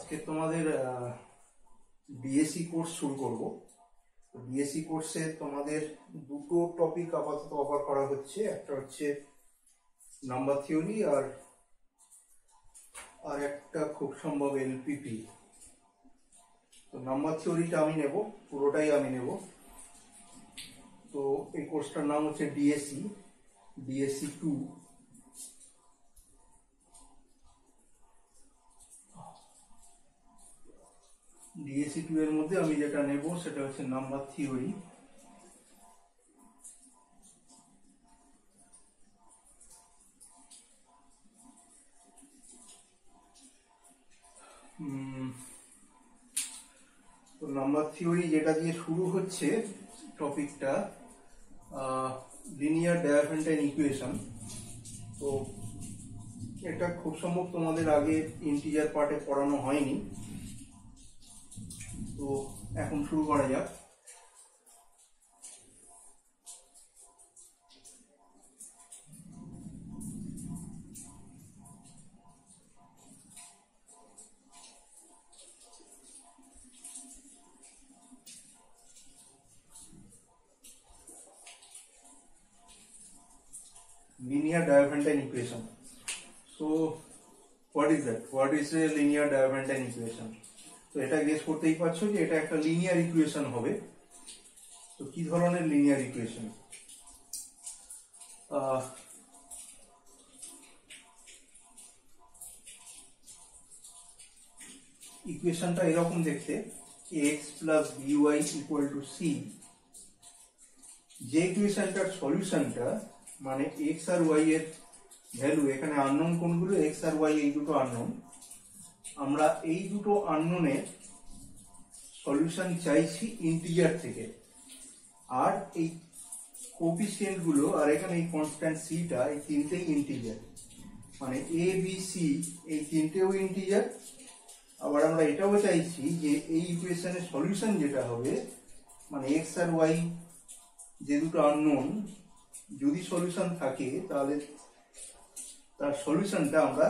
আজকে তোমাদের BSc course শুরু করব। বিএসসি কোর্সে তোমাদের দুটো টপিক আপাতত অফার করা হচ্ছে, একটা হচ্ছে নাম্বার থিওরি আর একটা খুব সম্ভব এলপিপি। তো নাম্বার থিওরিটা আমি নেব, পুরোটাই আমি নেব। তো এই কোর্সটার নাম হচ্ছে ডিএসসি 2। ডিএসসি 2 এর মধ্যে আমি যেটা নেব সেটা হচ্ছে নাম্বার থিওরি। তো নাম্বার থিওরি যেটা দিয়ে শুরু হচ্ছে টপিকটা, লিনিয়ার ডায়াফ্যান্টাইন ইকুয়েশন। তো এটা খুব সম্ভব তোমাদের আগে ইন্টিজার পার্টে পড়ানো হয়নি, তো এখন শুরু করা যাক। Linear Diophantine equation. So what is that? What is a linear Diophantine equation? তো এটা গেস করতেই পারছো যে এটা একটা লিনিয়ার ইকুয়েশন হবে। তো কি ধরনের লিনিয়ার ইকুয়েশন? ইকুয়েশনটা এরকম দেখতে, x plus by equal to c। যে ইকুয়েশনটার সলিউশনটা মানে x আর y এর ভ্যালু, এখানে আননোন কোনগুলো, x আর y এই দুটো আননোন, আমরা এই দুটো আননোনের সলিউশন চাইছি ইন্টিজার থেকে। আর এই কোএফিসিয়েন্ট গুলো আর এখানে এই কনস্ট্যান্ট সিটা, এই তিনটেই ইন্টিজার, মানে এ বি সি এই তিনটেও ইন্টিজার। আবার আমরা এটাও চাইছি যে এই ইকুয়েশনের সলিউশন যেটা হবে, মানে এক্স আর ওয়াই যে দুটো আননোন, যদি সলিউশন থাকে তাহলে তার সলিউশনটা আমরা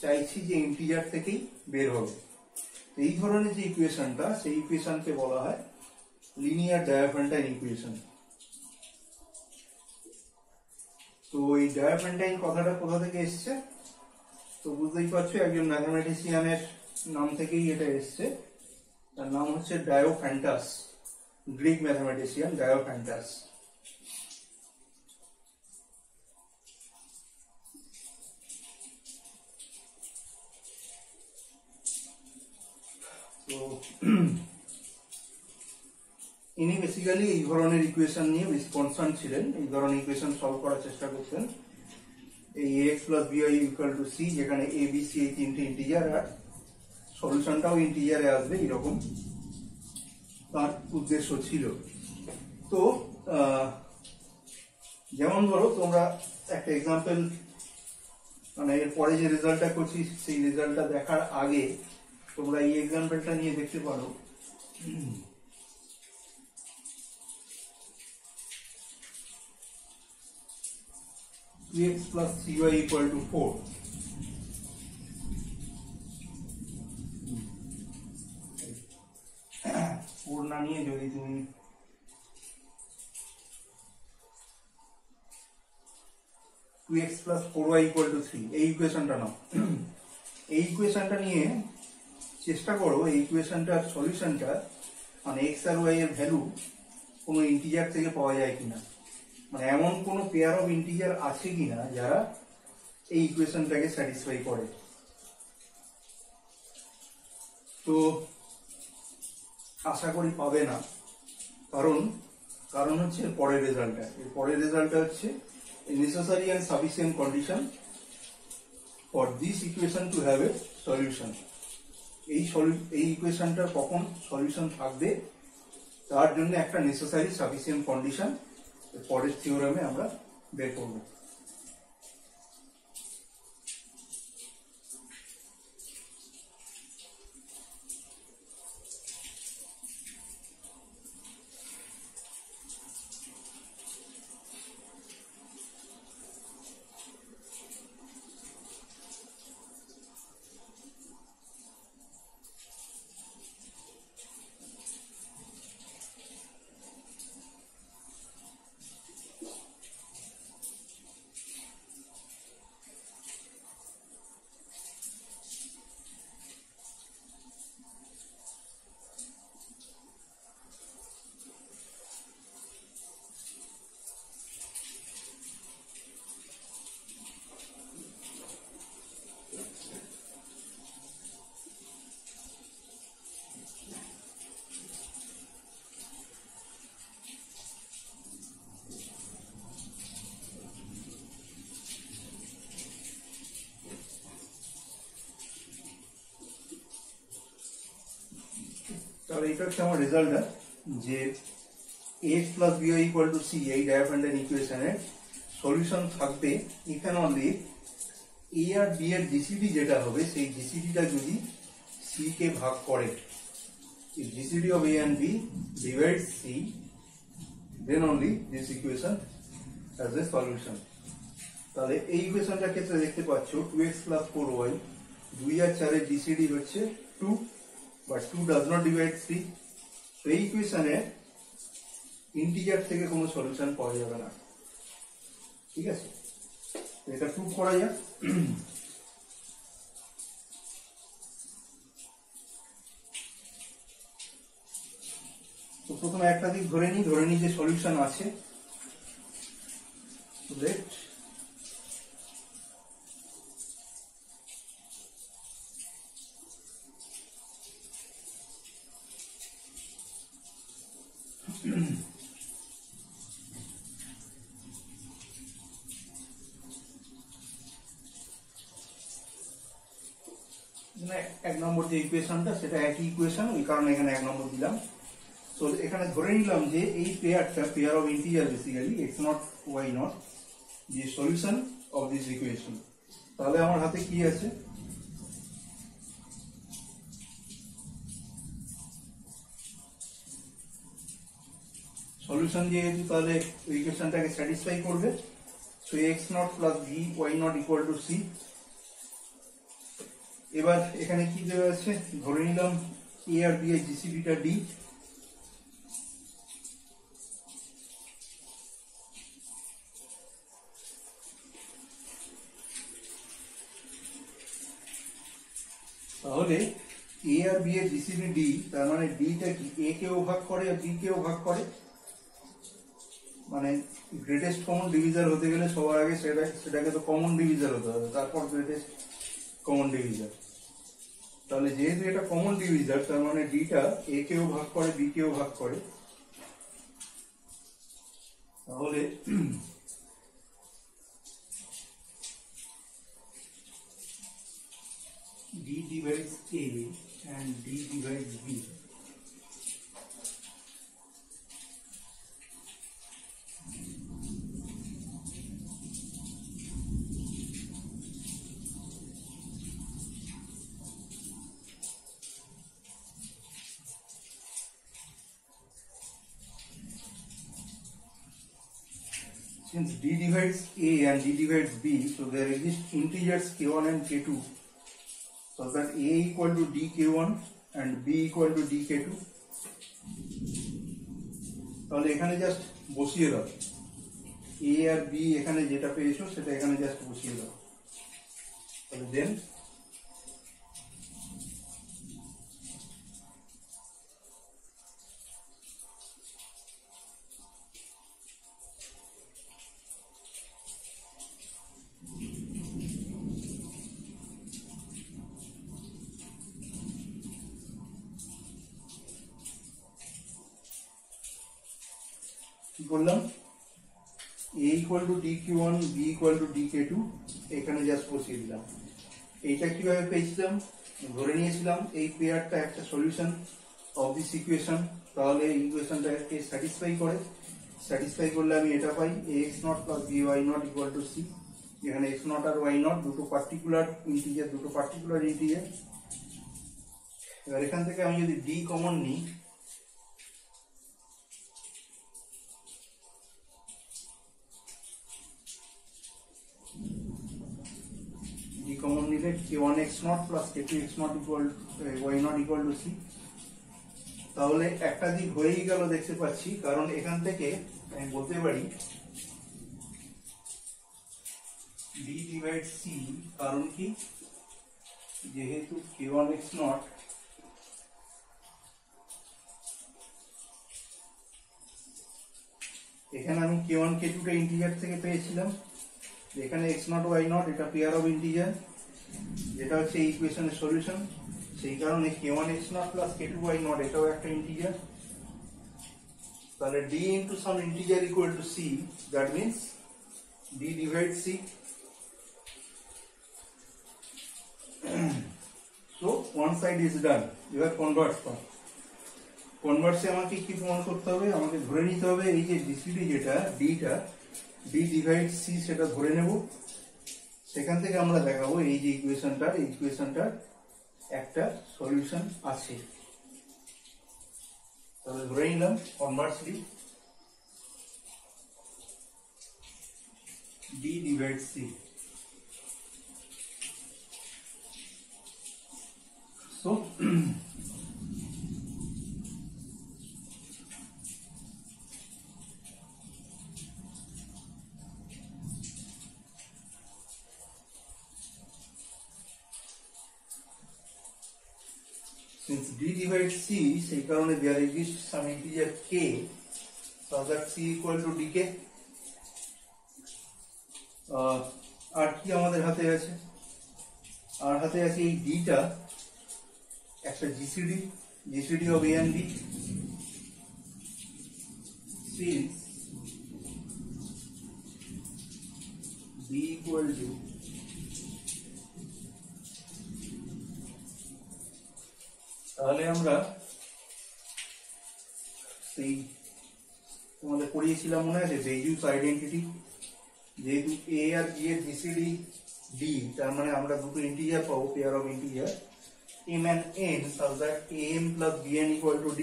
চাইছি যে ইন্টিজার থেকেই বের হবে। এই ধরনের যে ইকুয়েশনটা, সেই ইকুয়েশনকে বলা হয় লিনিয়ার ডায়াফ্যান্টাইন ইকুয়েশন। তো এই ডায়াফ্যান্টাইন কথাটা কোথা থেকে এসছে? তো বুঝতেই পারছো, একজন ম্যাথমেটিশিয়ানের নাম থেকেই এটা এসছে। তার নাম হচ্ছে ডায়োফ্যান্টাস, গ্রিক ম্যাথমেটিশিয়ান ডায়োফ্যান্টাস। তো ইনি বেসিক্যালি এই ধরনের ইকুয়েশন নিয়ে বেশি কনসার্ন ছিলেন, এই ধরনের ইকুয়েশন সলভ করার চেষ্টা করতেন। এই x plus by equal to c, যেখানে a b c এই তিনটে ইন্টিজার আর সলিউশনটাও ইন্টিজারে আসবে, এরকম তার উদ্দেশ্য ছিল। তো যেমন ধরো তোমরা একটা এক্সাম্পল, মানে এর পরে যে রেজাল্টটা করছি সেই রেজাল্টটা দেখার আগে তোমরা এই এক্সাম্পলটা নিয়ে দেখতে পারো। 2x plus 3y equal to 4. না নিয়ে যদি তুমি two x plus 4y equal to 3 এই ইকুয়েশনটা নাও। এই ইকুয়েশনটা নিয়ে চেষ্টা করো এই ইকুয়েশনটার সলিউশনটা, মানে এক্স আর ওয়াই এর ভ্যালু কোনো ইন্টিজার থেকে পাওয়া যায় কিনা, মানে এমন কোনো পেয়ার অফ ইন্টিজার আছে কিনা যারা এই ইকুয়েশনটাকে স্যাটিসফাই করে। তো আশা করি পাবে না, কারণ হচ্ছে এর পরের রেজাল্টটা। এর পরের রেজাল্টটা হচ্ছে necessary and sufficient condition for this equation to have a solution. এই ইকুয়েশনটার কখন সলিউশন থাকবে তার জন্য একটা নেসেসারি সাফিসিয়েন্ট কন্ডিশন পরের থিওরেমে আমরা বের করব। তাহলে এটা হচ্ছে আমার রেজাল্টটা যে ax plus by equal to c এই ডায়াফ্রেন্ডের ইকুয়েশনের সলিউশন থাকবে এখানে অনলি a আর b এর জিসিডি যেটা হবে সেই জিসিডিটা যদি c কে ভাগ করে, if GCD of a and b divides c, then only this equation has a solution. তাহলে এই ইকুয়েশনটার ক্ষেত্রে দেখতে পাচ্ছ 2x plus 4y 2 আর 4 এর জিসিডি হচ্ছে 2, but 2 does not divide 3. তো এই ইকুয়েশনে ইন্টিজার থেকে কোনো সলিউশন পাওয়া যাবে না, ঠিক আছে? এটা প্রুভ করা যাক। তো প্রথমে একটা দিক ধরে নিই যে সলিউশন আছে। লেট এক নম্বর যে ইকুয়েশনটা সেটা একই ইকুয়েশন, ওই কারণে এখানে এক নম্বর দিলাম। তো এখানে ধরে নিলাম যে এই পেয়ারটা pair of integer basically x0 y0 যে সলিউশন অফ দিস ইকুয়েশন। তাহলে আমার হাতে কি আছে, সলিউশন যেহেতু তাহলে ইকুয়েশনটাকে স্যাটিসফাই করবে। So x0 plus v y0 equal to c। এবার এখানে কি দেওয়া আছে, ধরে নিলাম a আর b এর জিসিডিটা d, তাহলে a আর b এর জিসিডি d, তার মানে d টা কি a কেও ভাগ করে আর b কেও ভাগ করে, মানে গ্রেটেস্ট কমন ডিভিজার হতে গেলে সবার আগে সেটাকে তো কমন ডিভিজার হতে হবে, তারপর গ্রেটেস্ট কমন ডিভিজার। তাহলে যেহেতু এটা কমন ডিভিজার তার মানে d টা a কেও ভাগ করে b কেও ভাগ করে, তাহলে d divides a and d divides b. Since d divides a and d divides b, so there exist integers k1 and k2, so that a equal to dk1 and b equal to dk2. তাহলে এখানে just বসিয়ে দাও a আর b, এখানে যেটা পেয়েছো সেটা এখানে জাস্ট বসিয়ে দাও। তাহলে দেন কি করলাম, a equal to dq1 b equal to dk2 এখানে জাস্ট বসিয়ে দিলাম। এইটা কিভাবে পেয়েছিলাম, ধরে নিয়েছিলাম এই পেয়ারটা একটা সলিউশন অফ দিস ইকুয়েশন, তাহলে এই ইকুয়েশনটাকে স্যাটিসফাই করে, স্যাটিসফাই করলে আমি এটা পাই ax0 plus by0 equal to c। এখানে x0 আর y0 দুটো পার্টিকুলার ইন্টিজার। এবার এখান থেকে আমি যদি d কমন নিই, কমন নিলে k1 x0 plus k2 x0 equal y0 equal to c। তাহলে একটা দিক হয়েই গেল দেখতে পাচ্ছি, কারণ এখান থেকে আমি বলতে পারি d divides c, কারণ কি যেহেতু k1 x0 এখানে আমি k1 k2 টা ইন্টিজার থেকে পেয়েছিলাম, এখানে x0 y0 এটা পেয়ার অফ ইন্টিজার, যেটা হচ্ছে এই ইকুয়েশনের সলিউশন, সেই কারণে k1 x0 plus k2 y0 এটাও একটা ইন্টিজার। তাহলে d into some integer equal to c, that means d divides c. So one side is done, you have convert part. কনভার্সে আমাকে কি প্রমাণ করতে হবে, আমাকে ধরে নিতে হবে এই যে ডিসিডি যেটা ডিটা ডি ডিভাইড সি সেটা ধরে নেব, সেখান থেকে আমরা দেখাবো এই যে ইকুয়েশনটার একটা সলিউশন আছে। তাহলে ধরে নিলাম conversely d divide c. So since d divides c, সেই কারণে there exists some integer k so that c equal to dk। আর কি আমাদের হাতে আছে, আর হাতে আছে এই dটা একটা GCD of a and b, since b equal to তাহলে আমরা সেই তোমাদের পড়িয়েছিলাম মনে আছে বেজিউস আইডেন্টিটি, যেহেতু a আর b এর জিসিডি d, তার মানে আমরা দুটো ইন্টিজার পাবো, pair of integer m and n such that am plus bn equal to d.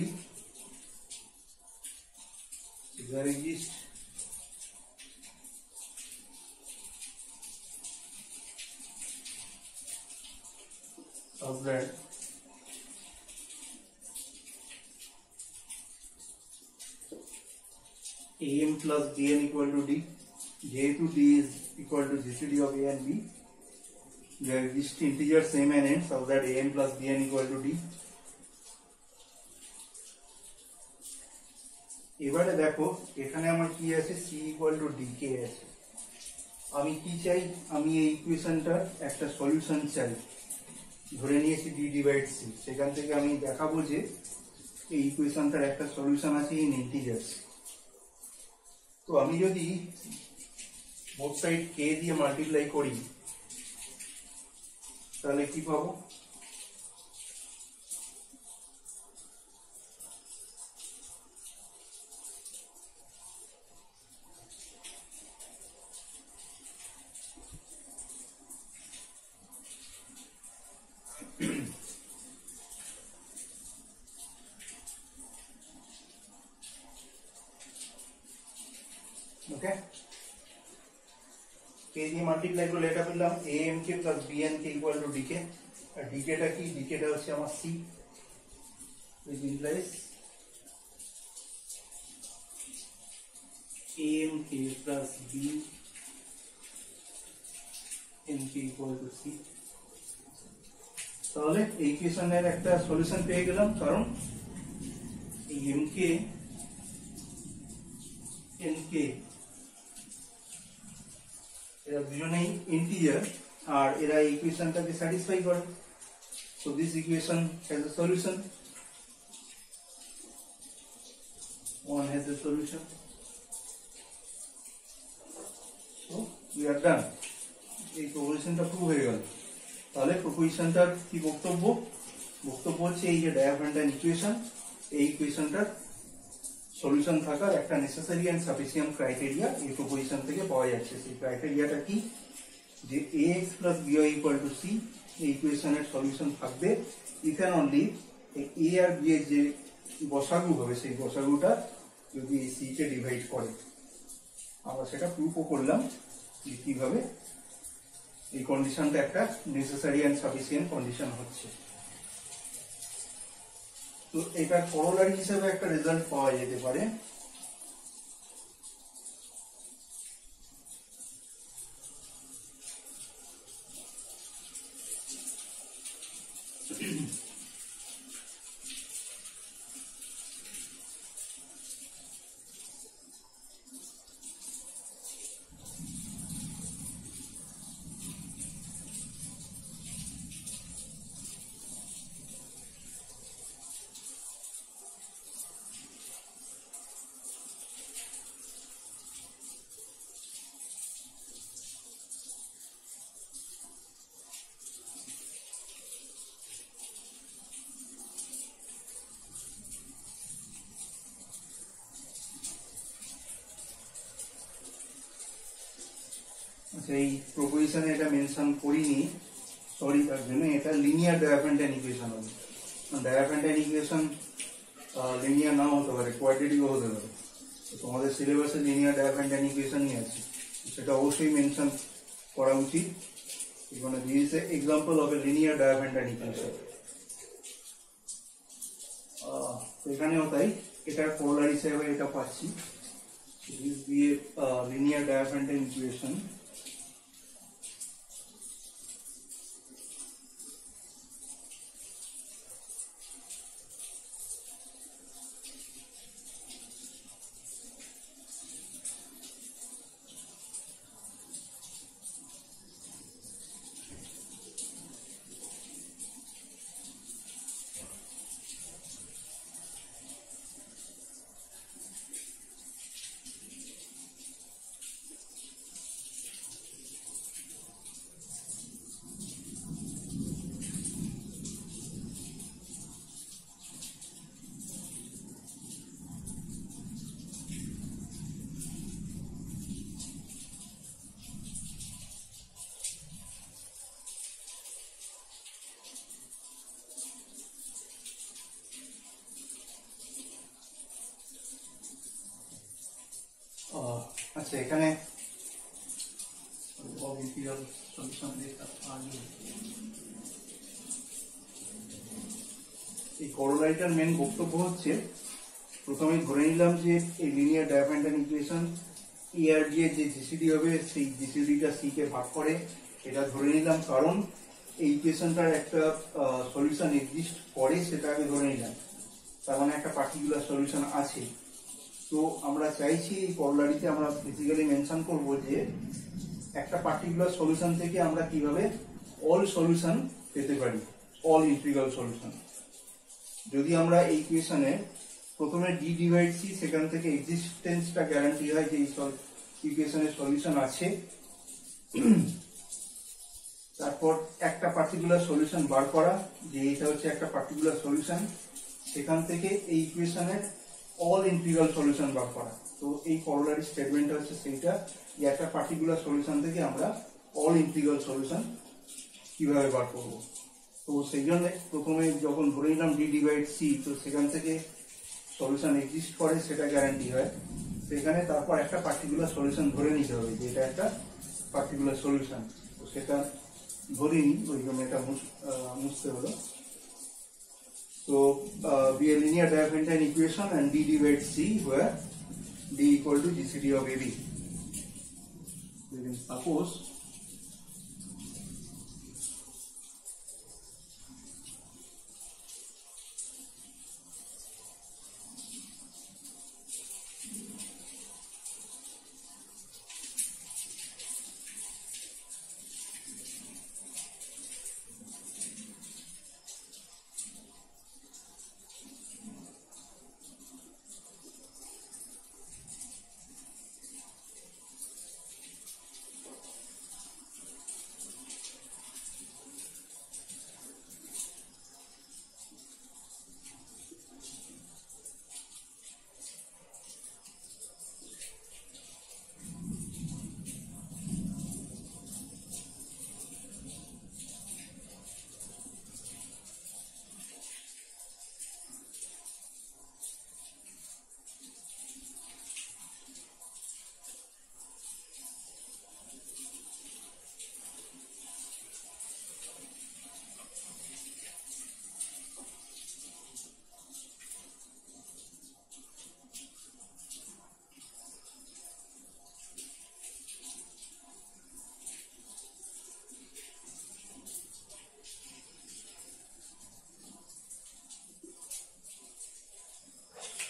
There exists such that am plus bn equal to d, যেহেতু d is equal to gcd of a and b, there exist integers m and n such that am plus bn equal to d. এবারে দেখো এখানে আমার কি আছে, c equal to dk আছে। আমি কি চাই, আমি এই ইকুয়েশনটার একটা সলিউশন চাই, ধরে নিয়েছি d ডিভাইড c, সেখান থেকে আমি দেখাবো যে এই ইকুয়েশনটার একটা সলিউশন আছে ইন ইন্টিজার্স। তো আমি যদি বোথ সাইড k দিয়ে মাল্টিপ্লাই করি তাহলে কি পাবো, ওকে k দিয়ে মাল্টিপ্লাই করলে এটা পেলাম amk plus bnk equal to dk, R dk টা কি, dk টা হচ্ছে আমার c, which implies amk plus bnk equal to c। তাহলে এই ইকুয়েশনের একটা সলিউশন পেয়ে গেলাম, কারণ এই mk nk এরা দুজনেই ইন্টিজার আর এরা ইকুয়েশনটাকে স্যাটিসফাই করে। So this equation has a solution, one has a solution, so we are done। এই প্রপোজিশনটা প্রুভ হয়ে গেল। তাহলে প্রপোজিশনটার কি বক্তব্য, বক্তব্য হচ্ছে এই যে ডায়াফ্রান্টাইন ইকুয়েশন, এই ইকুয়েশনটার সলিউশন থাকার একটা নেসেসারি এন্ড সাফিসিয়েন্ট ক্রাইটেরিয়া এই প্রপোজিশন থেকে পাওয়া যাচ্ছে। সেই ক্রাইটেরিয়াটা কি, যে ax plus by equal to c এই ইকুয়েশনের সলিউশন থাকবে ইফ এন্ড অনলি a আর b এর যে গসাগু হবে সেই গসাগুটা যদি এই c কে ডিভাইড করে। আমরা সেটা প্রুফও করলাম যে কিভাবে এই কন্ডিশনটা একটা নেসেসারি এন্ড সাফিসিয়েন্ট কন্ডিশন হচ্ছে। তো এটা করোলারি হিসেবে একটা রেজাল্ট পাওয়া যেতে পারে, আচ্ছা, এই প্রপোজিশনে এটা মেনশন করিনি, সরি তার জন্য। এটা লিনিয়ার ডায়াফ্যান্টাইন ইকুয়েশন হবে। ডায়াফ্যান্টাইন ইকুয়েশন লিনিয়ার নাও হতে পারে, কোয়াড্রেটিকও হতে পারে। তো তোমাদের সিলেবাসে লিনিয়ার ডায়াফ্যান্টাইন ইকুয়েশনই আছে, সেটা অবশ্যই মেনশন করা উচিত। এখানে দিয়েছে example of a linear diophantine equation. তো এখানেও তাই, এটার পোলার হিসেবে এটা পাচ্ছি, দিয়ে লিনিয়ার ডায়াফ্যান্টাইন ইকুয়েশন। আচ্ছা, এখানে এই করোলাইটার মেন বক্তব্য হচ্ছে, প্রথমে ধরে নিলাম যে এই লিনিয়ার ডায়াফ্যান্টাইন ইকুয়েশন ই আর ডি এর যে জিসিডি হবে সেই জিসিডিটা সি কে ভাগ করে, এটা ধরে নিলাম কারণ এই ইকুয়েশনটার একটা সলিউশন এক্সিস্ট করে, সেটা আগে ধরে নিলাম। তার মানে একটা পার্টিকুলার সলিউশন আছে। তো আমরা চাইছি এই করোলারিতে আমরা বেসিক্যালি মেনশন করব যে একটা পার্টিকুলার সলিউশন থেকে আমরা কিভাবে অল সলিউশন পেতে পারি, অল ইন্টিগ্রাল সলিউশন। যদি আমরা এই ইকুয়েশনে প্রথমে ডি ডিভাইড সি, সেখান থেকে এক্সিস্টেন্সটা গ্যারান্টি হয় যে এই ইকুয়েশনের সলিউশন আছে, তারপর একটা পার্টিকুলার সলিউশন বার করা, যে এটা হচ্ছে একটা পার্টিকুলার সলিউশন, সেখান থেকে এই ইকুয়েশনের অল ইন্টিগ্রাল সলিউশন বার করা। তো এই করোলারি স্টেটমেন্টটা হচ্ছে সেইটা, যে একটা পার্টিকুলার সলিউশন থেকে আমরা অল ইন্টিগ্রাল সলিউশন কিভাবে বার করব। তো সেই জন্য প্রথমে যখন ধরে নিলাম ডি ডিভাইড সি, তো সেখান থেকে সলিউশন এক্সিস্ট করে সেটা গ্যারান্টি হয়। সেখানে তারপর একটা পার্টিকুলার সলিউশন ধরে নিতে হবে যে এটা একটা পার্টিকুলার সলিউশন। তো সেটা ধরিনি, ওই জন্য এটা মুছতে হলো। So be a linear diaphragm equation and D divides C, where D equal to GCD of AB. We can suppose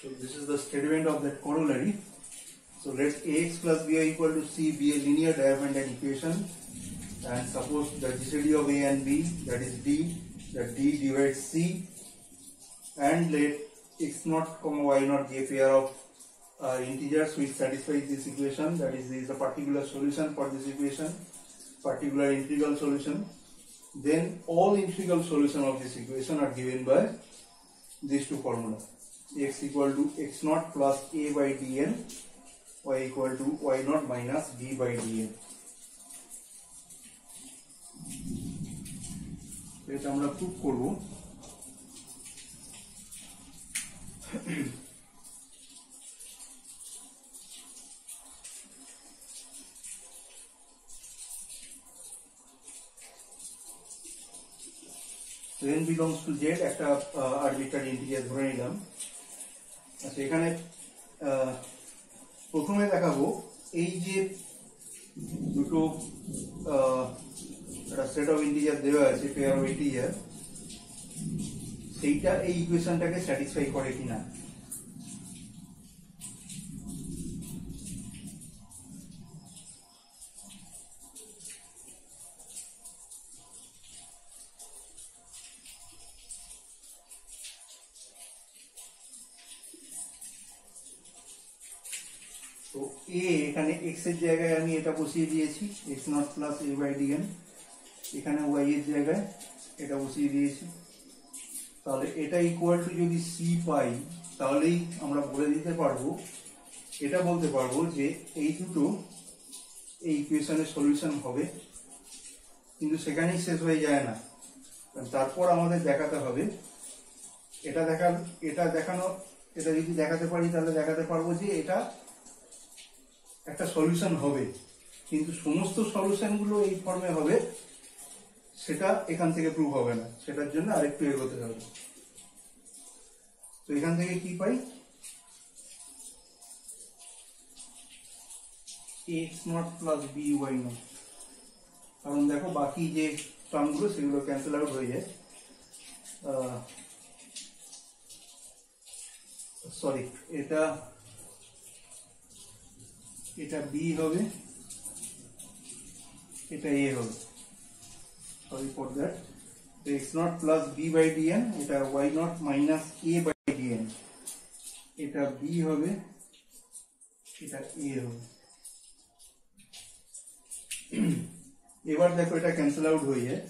so this is the statement of that corollary. So let Ax plus By equal to C be a linear diaphragm equation, and suppose the GCD of A and B, that is D, that D divides C, and let x0, y0 be a pair of integers which satisfies this equation, that is a particular solution for this equation, particular integral solution. Then all integral solution of this equation are given by these two formulas: x equal to x0 plus a by dn, y equal to y0 minus b by dn. এটা আমরা prove করব। n belongs to z একটা arbitrary integer ধরে নিলাম। আচ্ছা, এখানে প্রথমে দেখাবো এই যে দুটো একটা সেট অফ ইন্টিজার দেওয়া আছে, পেয়ার অফ ইন্টিজার, সেইটা এই ইকুয়েশনটাকে স্যাটিসফাই করে কিনা। তো a এখানে x এর জায়গায় আমি এটা বসিয়ে দিয়েছি x naught plus a by dn, এখানে y এর জায়গায় এটা বসিয়ে দিয়েছি। তাহলে এটা ইকুয়াল টু যদি c পাই, তাহলেই আমরা বলে দিতে পারবো, এটা বলতে পারবো যে এই দুটো এই ইকুয়েশনের সলিউশন হবে। কিন্তু সেখানেই শেষ হয়ে যায় না, তারপর আমাদের দেখাতে হবে, এটা যদি দেখাতে পারি তাহলে দেখাতে পারবো যে এটা একটা সলিউশন হবে। কিন্তু সমস্ত সলিউশন গুলো এই ফর্মে হবে সেটা এখান থেকে প্রুভ হবে না, সেটার জন্য আরেকটু এগোতে হবে। তো এখান থেকে কি পাই, x naught plus b y naught, কারণ দেখো বাকি যে টার্মগুলো সেগুলো ক্যান্সেল আউট হয়ে যায়। সরি, এটা বি হবে, এটা এ হবে, সরি ফর দ্যাট। তো X not plus B by DN, এটা Y not minus A by DN, এটা বি হবে, এটা এ হবে। এবার দেখো এটা ক্যান্সেল আউট হয়ে যায়,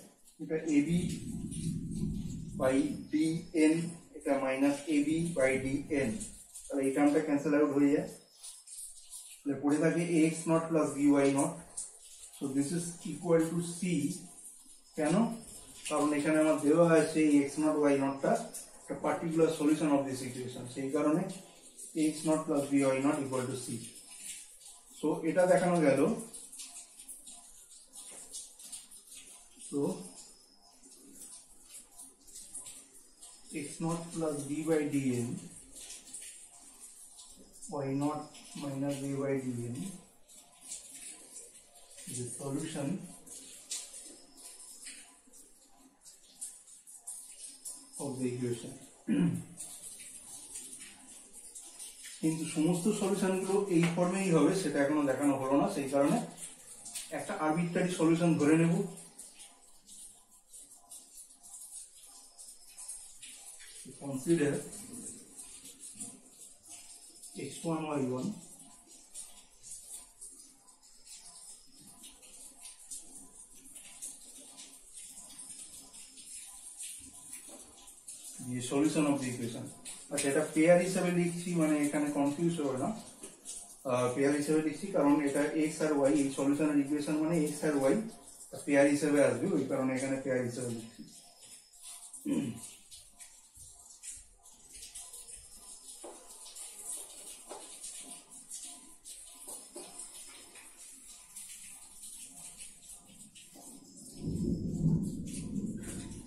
এটা এবি বাই ডিএন, এটা মাইনাস এবি বাই ডিএন, তাহলে এই টার্মটা ক্যান্সেল আউট হয়ে যায়। তাহলে পড়ে থাকে x not plus b y naught. So this is equal to c. কেন? কারণ এখানে আমার দেওয়া আছে এই এক্স নট ওয়াই নটটা একটা particular solution of this equation, সেই কারণে x not plus b y naught equal to c. So এটা দেখানো গেল। So x naught plus b by dn, y naught minus a by dn is the solution of the equation. কিন্তু সমস্ত সলিউশনগুলো এই ফর্মেই হবে সেটা এখনো দেখানো হলো না, সেই কারণে একটা আরবিট্রারি সলিউশন ধরে নেব। Consider x1 y1 the solution of the equation. আচ্ছা, এটা পেয়ার হিসেবে লিখছি, মানে এখানে কনফিউজ হবে না, পেয়ার হিসেবে লিখছি কারণ এটা x আর y, এই সলিউশনের ইকুয়েশন মানে x আর y পেয়ার হিসেবে আসবে, ওই কারণে এখানে পেয়ার হিসেবে লিখছি।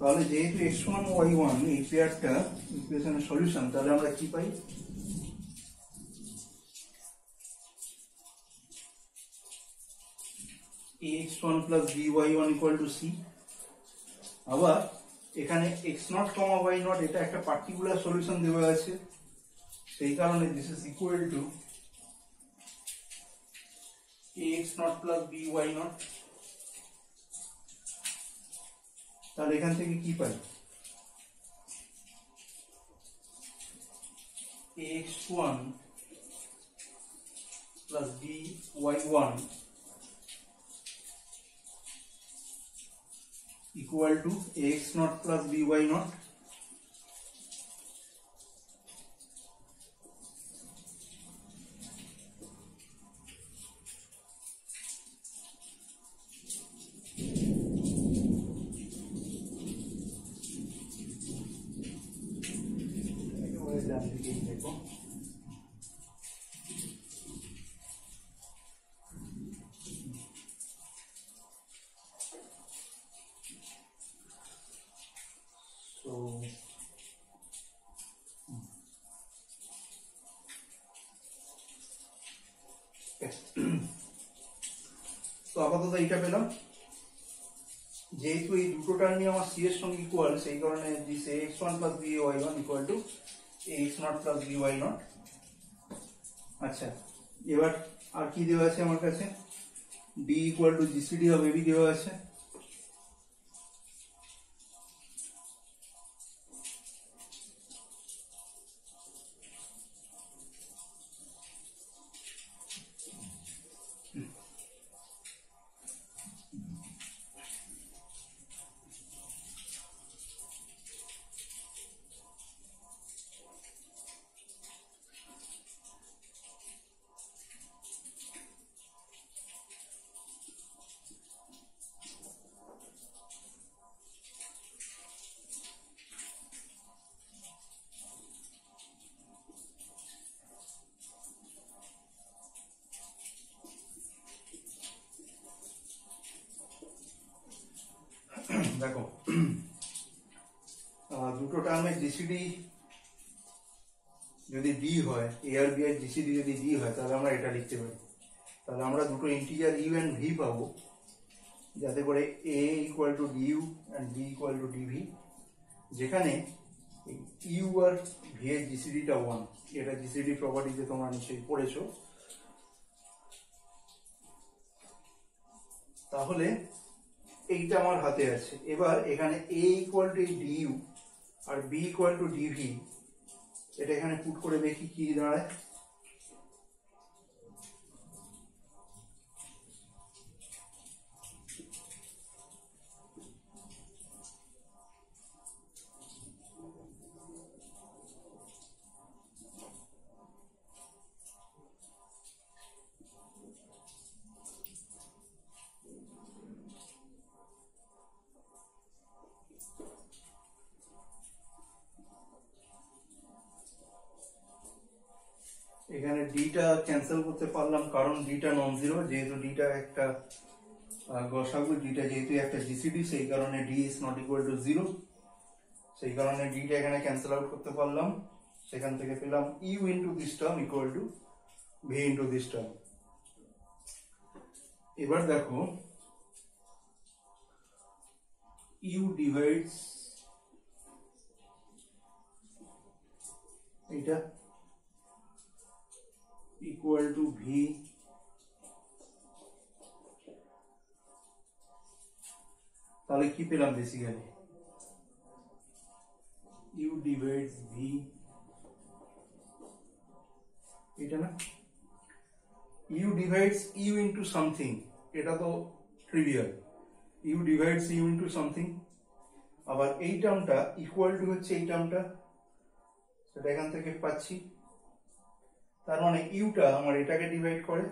তাহলে যেহেতু x1 y1 এই পেয়ারটা ইকুয়েশনের সলিউশন, তাহলে আমরা কি পাই, ax1 plus by1 equal to c। আবার এখানে x0, y0 এটা একটা পার্টিকুলার সলিউশন দেওয়া আছে, সেই কারণে this is equal two ax0 plus by0। তাহলে এখান থেকে কি পাই, ax1 plus by1 equal to ax0 plus by0। তো আপাতত এইটা পেলাম, যেহেতু এই দুটো টার্মই আমার সি এর সঙ্গে ইকুয়াল, সেই কারণে this ax1 plus by1 equal to ax0 plus by0। আচ্ছা, এবার আর কি দেওয়া আছে আমার কাছে, d equal to GCD of a b দেওয়া আছে। দেখো, দুটো টার্মের জিসিডি যদি ডি হয়, এ আর বি এর জিসিডি যদি ডি হয়, তাহলে আমরা এটা লিখতে পারি। তাহলে আমরা দুটো ইন্টিজার ইউ এন্ড ভি পাবো, যাতে করে A equal to DU and B equal to DV, যেখানে ইউ আর ভি এর জিসিডিটা 1। এটা জিসিডি প্রপার্টিতে তোমরা নিশ্চয়ই পড়েছো। তাহলে এইটা আমার হাতে আছে। এবার এখানে এ ইকুয়াল টু ডিইউ আর বি ইকুয়াল টু ডিভি, এটা এখানে পুট করে দেখি কি দাঁড়ায়। এখানে ডিটা ক্যান্সেল করতে পারলাম, কারণ ডিটা নন জিরো, যেহেতু ডিটা একটা গসাগু, ডিটা যেহেতু একটা জিসিডি, সেই কারণে D is not equal two zero. সেই কারণে ডিটা এখানে ক্যান্সেল আউট করতে পারলাম। সেখান থেকে পেলাম u into this term equal to v into this term. এবার দেখো, ইউ ডিভাইডস এটা equal to v, তাহলে কি পেলাম বেসিক্যালি, u divides v, এটা না, u divides u into something, এটা তো trivial, u divides u into something। আবার এই টার্মটা ইকুয়াল টু হচ্ছে এই টার্মটা, সেটা এখান থেকে পাচ্ছি। তার মানে ইউটা আমার এটাকে ডিভাইড করে,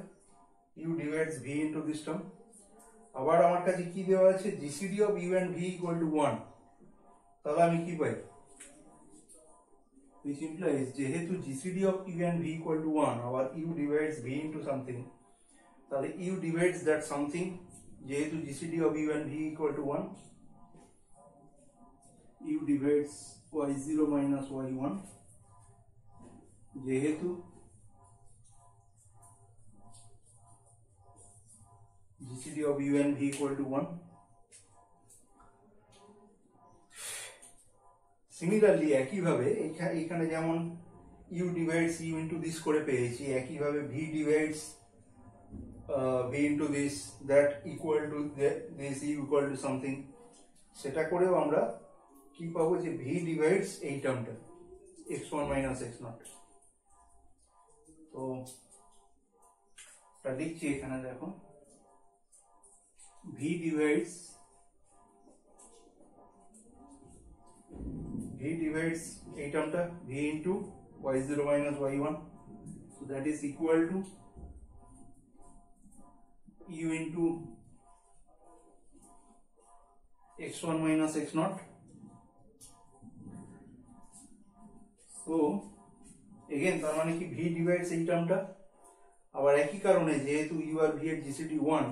u divides v into this term. আবার আমার কাছে কি দেওয়া আছে, GCD of u and v equal to 1। তাহলে আমি কি পাই, which implies যেহেতু GCD of u and v equal to 1, আবার u divides v into something, তাহলে ইউ ডিভাইডস দ্যাট সামথিং, যেহেতু GCD of u and v equal to 1, u divides y0 minus y1, যেহেতু GCD of u and v equal to 1। Similarly একইভাবে এখানে যেমন u divides u into this করে পেয়েছি, একইভাবে v divides v into this, that equal to this u equal to something, সেটা করেও আমরা কি পাবো, যে v divides এই টার্মটা x1 minus x0। তো এটা লিখছি এখানে, দেখো v divides এই টার্মটা v into y0 minus y1, so that is equal to u into x1 minus x0। so again তার মানে কি v divides এই টার্মটা, আবার একই কারণে যেহেতু u আর v এর জিসিডি 1,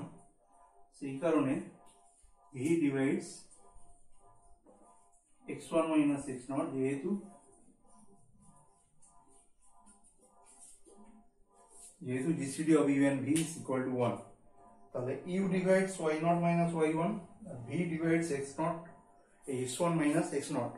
সেই কারণে v divides x1 minus x0, যেহেতু যেহেতু GCD of u and v is equal to 1, তাহলে u divides y not minus y one, v divides x naught x one minus x naught.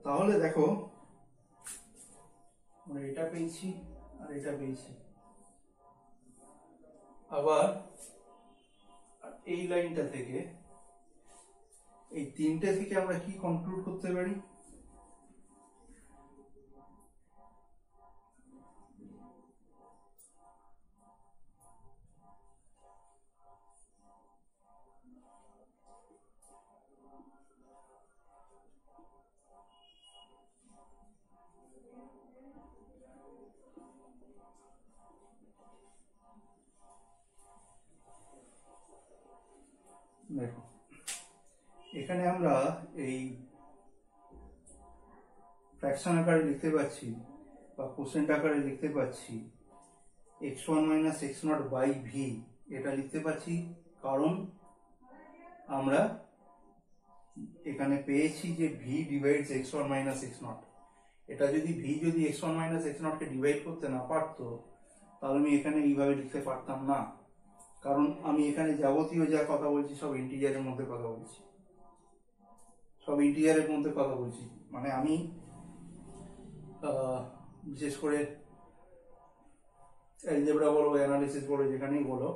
তাহলে দেখো আমরা এটা পেয়েছি আর এটা পেয়েছি, আবার এই লাইনটা থেকে এই তিনটে থেকে আমরা কি কনক্লুড করতে পারি? দেখো এখানে আমরা এই ফ্র্যাকশন আকারে লিখতে পাচ্ছি বা কোসেন্ট আকারে লিখতে পাচ্ছি X one minus x not by V, এটা লিখতে পাচ্ছি কারণ আমরা এখানে পেয়েছি যে V divides X one minus x not. এটা যদি ভি যদি এক্স ওয়ান মাইনাস এক্স নটকে ডিভাইড করতে না পারতো তাহলে আমি এখানে এইভাবে লিখতে পারতাম না, কারণ আমি এখানে যাবতীয় যা কথা বলছি সব ইন্টিজারের মধ্যে কথা বলছি, সব ইন্টিজারের মধ্যে কথা বলছি। মানে আমি বিশেষ করে অ্যালজেব্রা বলো, অ্যানালিসিস বলো, যেখানেই বলো,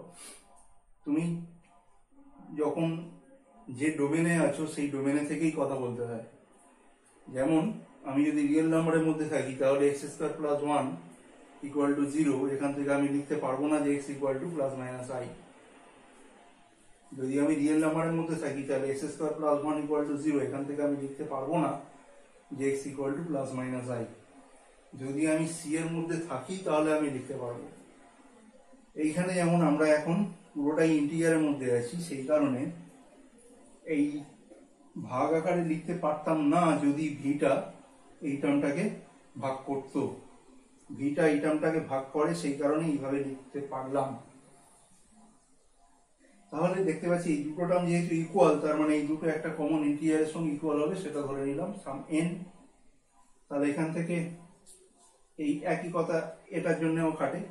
তুমি যখন যে ডোমেনে আছো সেই ডোমেনে থেকেই কথা বলতে হয়। যেমন আমি যদি রিয়েল নাম্বারের মধ্যে থাকি তাহলে x square plus one equal two 0, এখান থেকে আমি লিখতে পারবো না যে x equal to plus minus I. যদি আমি রিয়েল নাম্বারের মধ্যে থাকি তাহলে x square plus one equal two 0, এখান থেকে আমি লিখতে পারবো না যে x equal to plus minus I. যদি আমি সি এর মধ্যে থাকি তাহলে আমি লিখতে পারবো। এইখানে যেমন আমরা এখন পুরোটাই ইন্টিজারের মধ্যে আছি, সেই কারণে এই ভাগ আকারে লিখতে পারতাম না যদি ভিটা এই টার্মটাকে ভাগ করতো। ভিটা এই টার্মটাকে ভাগ করে, সেই কারণে এইভাবে লিখতে পারলাম। তাহলে দেখতে পাচ্ছি এই দুটো টার্ম যেহেতু ইকুয়াল, তার মানে এই দুটো একটা কমন ইন্টিজারের সঙ্গে ইকুয়াল হবে, সেটা ধরে নিলাম সাম এন। তাহলে এখান থেকে এই একই কথা এটার জন্যও খাটে,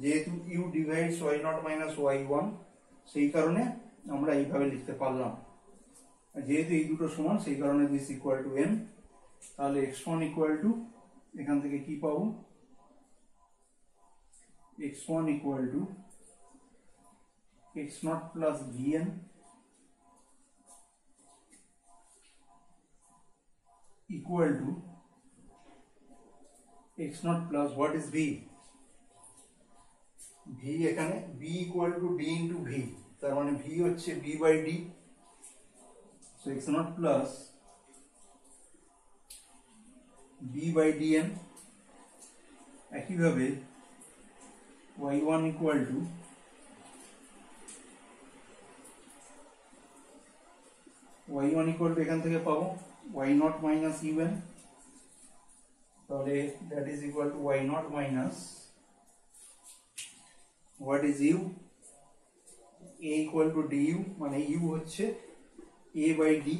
যেহেতু u divides y not minus y one, সেই কারণে আমরা এইভাবে লিখতে পারলাম। যেহেতু এই দুটো সমান সেই কারণে দিস ইকুয়াল টু এম। তাহলে এক্স ওয়ান ইকুয়াল টু, এখান থেকে কি পাবো, X one equal to x not plus VN equal to x not plus what is V, V এখানে B equal to D into V, তার মানে V হচ্ছে B by D. So X not plus B by D N. একইভাবে Y one equal to এখান থেকে পাবো Y not minus U N, তাহলে that is equal to y not minus what is u, a equal to d u, মানে u হচ্ছে a by d.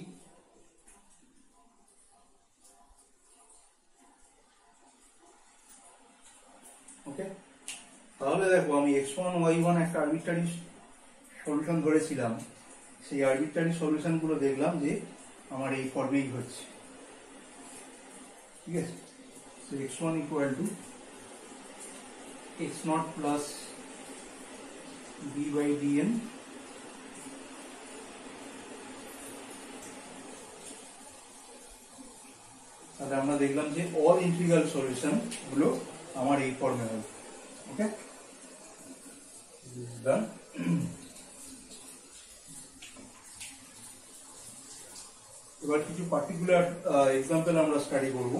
Okay, তাহলে দেখো আমি এক্স ওয়ান ওয়াই ওয়ান একটা আরবিট্রারি সলিউশন ধরেছিলাম, সেই arbitrary solution গুলো দেখলাম যে আমার এই ফর্মেই হচ্ছে। ঠিক আছে, so x one equal to x not plus B by D n, তাহলে আমরা দেখলাম যে অল ইন্টিগ্রাল সলিউশন গুলো আমার এই ফর্মে হবে। ওকে, ডান। এবার কিছু পার্টিকুলার এক্সাম্পল আমরা স্টাডি করব।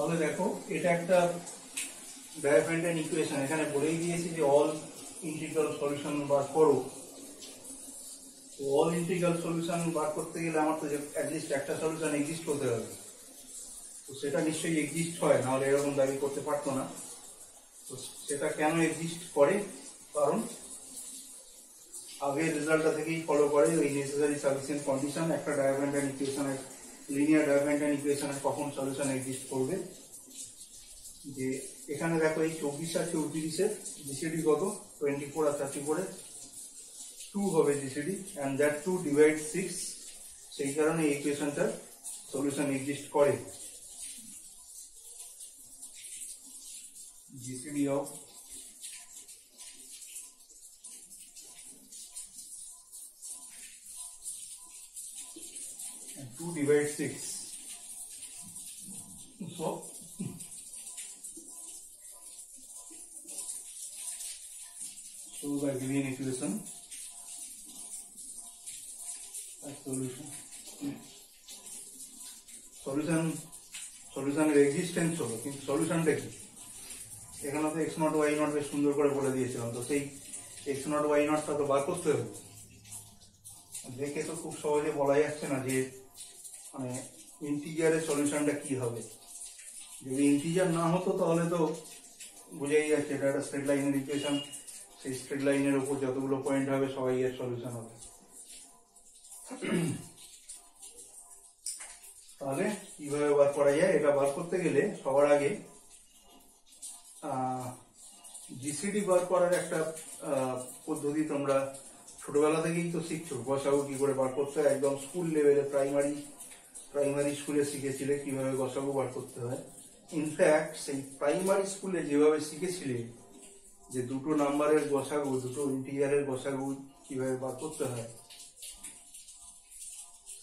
তাহলে দেখো এটা একটা ডায়াফ্রেন্টাইন ইকুয়েশন, এখানে বলেই দিয়েছি যে অল ইন্টিগ্রাল সলিউশন বার করো। অল ইন্টিগ্রাল সলিউশন বার করতে গেলে আমার তো অ্যাটলিস্ট একটা সলিউশন এক্সিস্ট করতে হবে, তো সেটা নিশ্চয়ই এক্সিস্ট হয়, নাহলে এরকম দাবি করতে পারতো না। তো সেটা কেন এক্সিস্ট করে, কারণ আগের রেজাল্টটা থেকেই ফলো করে ওই নেসেসারি সাফিসিয়েন্ট কন্ডিশন, একটা ডায়াফ্রেন্টাইন ইকুয়েশনের, লিনিয়ার ডায়াফ্রেন্টাইন ইকুয়েশনের কখন সলিউশন এক্সিস্ট করবে। যে এখানে দেখো এই 24 আর 34 জিসিডি কত, 24 আর 34 2 হবে জিসিডি, এন্ড দ্যাট 2 ডিভাইড 6, সেই কারণে এই ইকুয়েশনটার সলিউশন এক্সিস্ট করে। GCD of and 2 divide 6, so the given equation as solution. সলিউশনের এক্সিস্টেন্স হলো, কিন্তু সলিউশনটা কি, এখানে তো x0 y0 বেশ সুন্দর করে বলে দিয়েছিলাম, তো সেই x0 y0টা তো বার করতে হবে। দেখে তো খুব সহজে বলা যাচ্ছে না যে মানে ইন্টিজারের সলিউশনটা কি হবে। যদি ইন্টিজার না হতো তাহলে তো বুঝেই যাচ্ছে এটা একটা স্ট্রেট লাইনের ইকুয়েশন, সেই স্ট্রেট লাইনের উপর যতগুলো পয়েন্ট হবে সবাই এর সলিউশন হবে। তাহলে কিভাবে বার করা যায়, এটা বার করতে গেলে সবার আগে জিসিডি বার করার একটা পদ্ধতি তোমরা ছোটবেলা থেকেই তো শিখছো, গসাগু কি করে বার করতে হয়, একদম স্কুল লেভেলে প্রাইমারি স্কুলে শিখেছিলে কিভাবে গসাগু বার করতে হয়। ইনফ্যাক্ট সেই প্রাইমারি স্কুলে যেভাবে শিখেছিলে যে দুটো নাম্বারের গসাগু, দুটো ইন্টিজারের গসাগু কিভাবে বার করতে হয়,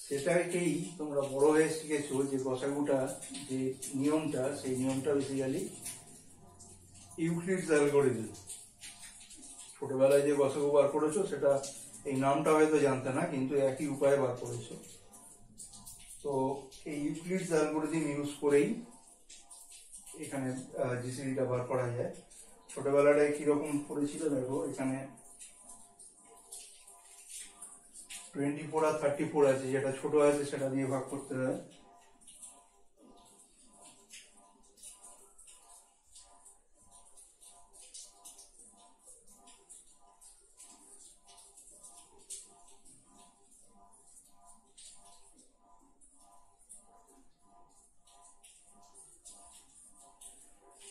সেটাকেই তোমরা বড় হয়ে শিখেছো যে গসাগুটা যে নিয়মটা, সেই নিয়মটা বেসিক্যালি ইউক্লিডস অ্যালগরিদম। ছোটবেলায় যে গসাগু বার করেছো সেটা এই নামটা হয়তো জানতে না, কিন্তু একই উপায়ে বার করেছো। তো এই ইউক্লিডস অ্যালগরিদম ইউজ করেই এখানে জিসিডিটা বার করা যায়। ছোটবেলাটায় কিরকম পড়েছিল দেখো, এখানে 24 আর 34 আছে, যেটা ছোট আছে সেটা দিয়ে ভাগ করতে হয়।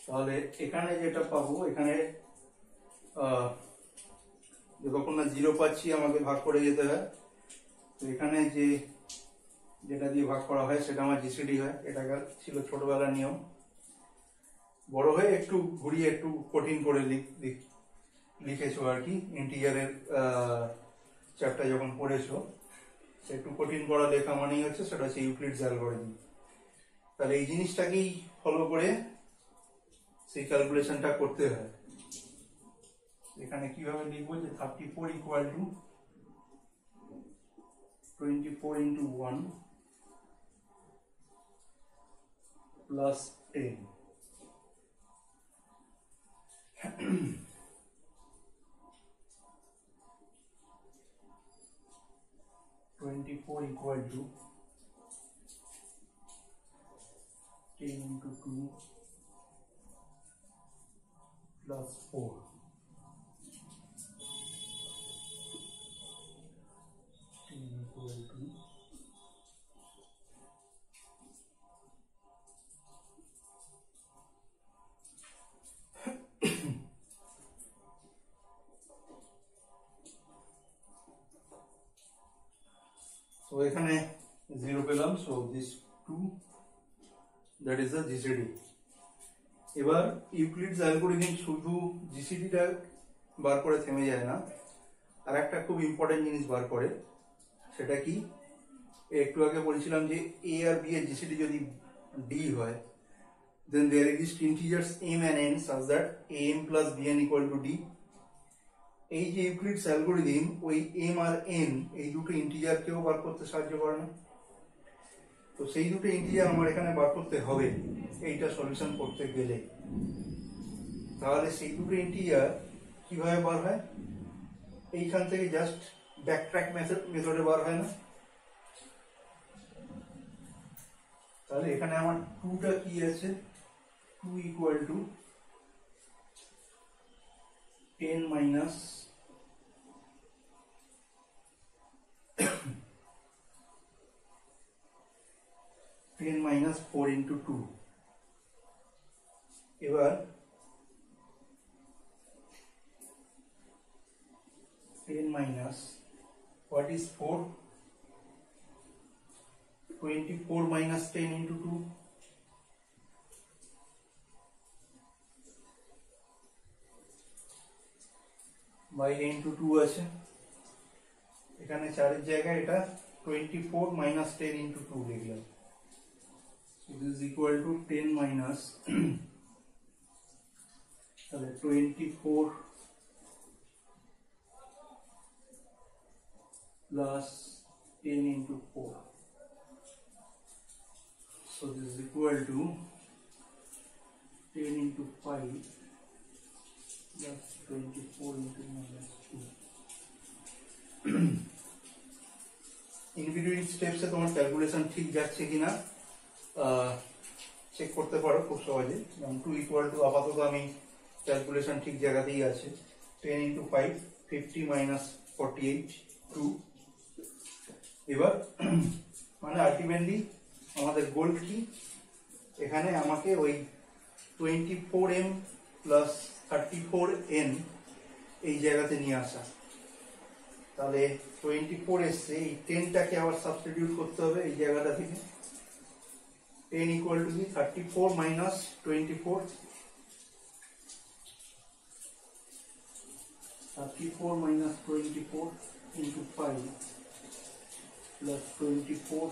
তাহলে এখানে যেটা পাবো, এখানে যতক্ষণ না 0 পাচ্ছি আমাকে ভাগ করে যেতে হয়। তো এখানে যেটা দিয়ে ভাগ করা হয় সেটা আমার জিসিডি হয়। এটা ছিল ছোটবেলার নিয়ম। বড় হয়ে একটু ঘুরিয়ে একটু কঠিন করে লিখেছো আর কি, ইন্টিজারের চ্যাপ্টার যখন পড়েছো একটু কঠিন করা লেখা মানেই হচ্ছে সেটা হচ্ছে ইউক্লিডস অ্যালগরিদম। তাহলে এই জিনিসটাকেই ফলো করে সেই ক্যালকুলেশনটা করতে হয়। এখানে কিভাবে লিখবো যে 34 equal to 24 into 1 plus 10. 24 equal to 10 into 2 plus 4. Equal to so এখানে 0 পেলাম, so this 2, that is the GCD. এবার ইউক্লিডস অ্যালগরিদম শুধু জিসিডিটা বার করে থেমে যায় না, আর একটা খুব ইম্পর্টেন্ট জিনিস বার করে। সেটা কি, একটু আগে বলছিলাম যে এ আর বি এর জিসিডি যদি ডি হয়, then there exist integers m and n such that am plus bn equal to d. এই যে ইউক্লিডস অ্যালগরিদম ওই m আর n এই দুটো ইন্টিজারকেও বার করতে সাহায্য করে না। তো তো সেই দুটো ইন্টিজার আমার এখানে বার করতে হবে এইটা সলিউশন করতে গেলে। তাহলে সেই দুটো ইন্টিজার কিভাবে বার হয়, এইখান থেকে জাস্ট ব্যাকট্র্যাক মেথডে বার হয় না। তাহলে এখানে আমার 2টা কি আছে, 2 ইকুয়াল টু 10 মাইনাস 4 ইন্টু 2। এবার 10 minus what is 4, 24 minus 10 into 2, by into 2 আছে, এখানে 4 এর জায়গায় এটা 24 minus 10 into 2 লিখলাম। It is equal to 10 minus তাহলে 24 plus 10 into 4. So this is equal to 10 into 5 plus 24 into minus 2. In between steps এ তোমার calculation ঠিক যাচ্ছে কিনা চেক করতে পারো খুব সহজে। যেমন 2 ইকুয়াল টু আপাতত আমি ক্যালকুলেশন ঠিক জায়গাতেই আছে। 10 into 5 50 minus 48 2। এবার মানে আলটিমেটলি আমাদের গোল কি, এখানে আমাকে ওই 24m প্লাস 34n এই জায়গাতে নিয়ে আসা। তাহলে 24 এসছে, এই 10টাকে আবার সাবস্টিটিউট করতে হবে এই জায়গাটা থেকে। 10 ইকুয়াল টু কি 34 minus 24, 34 minus 24 into 5 plus 24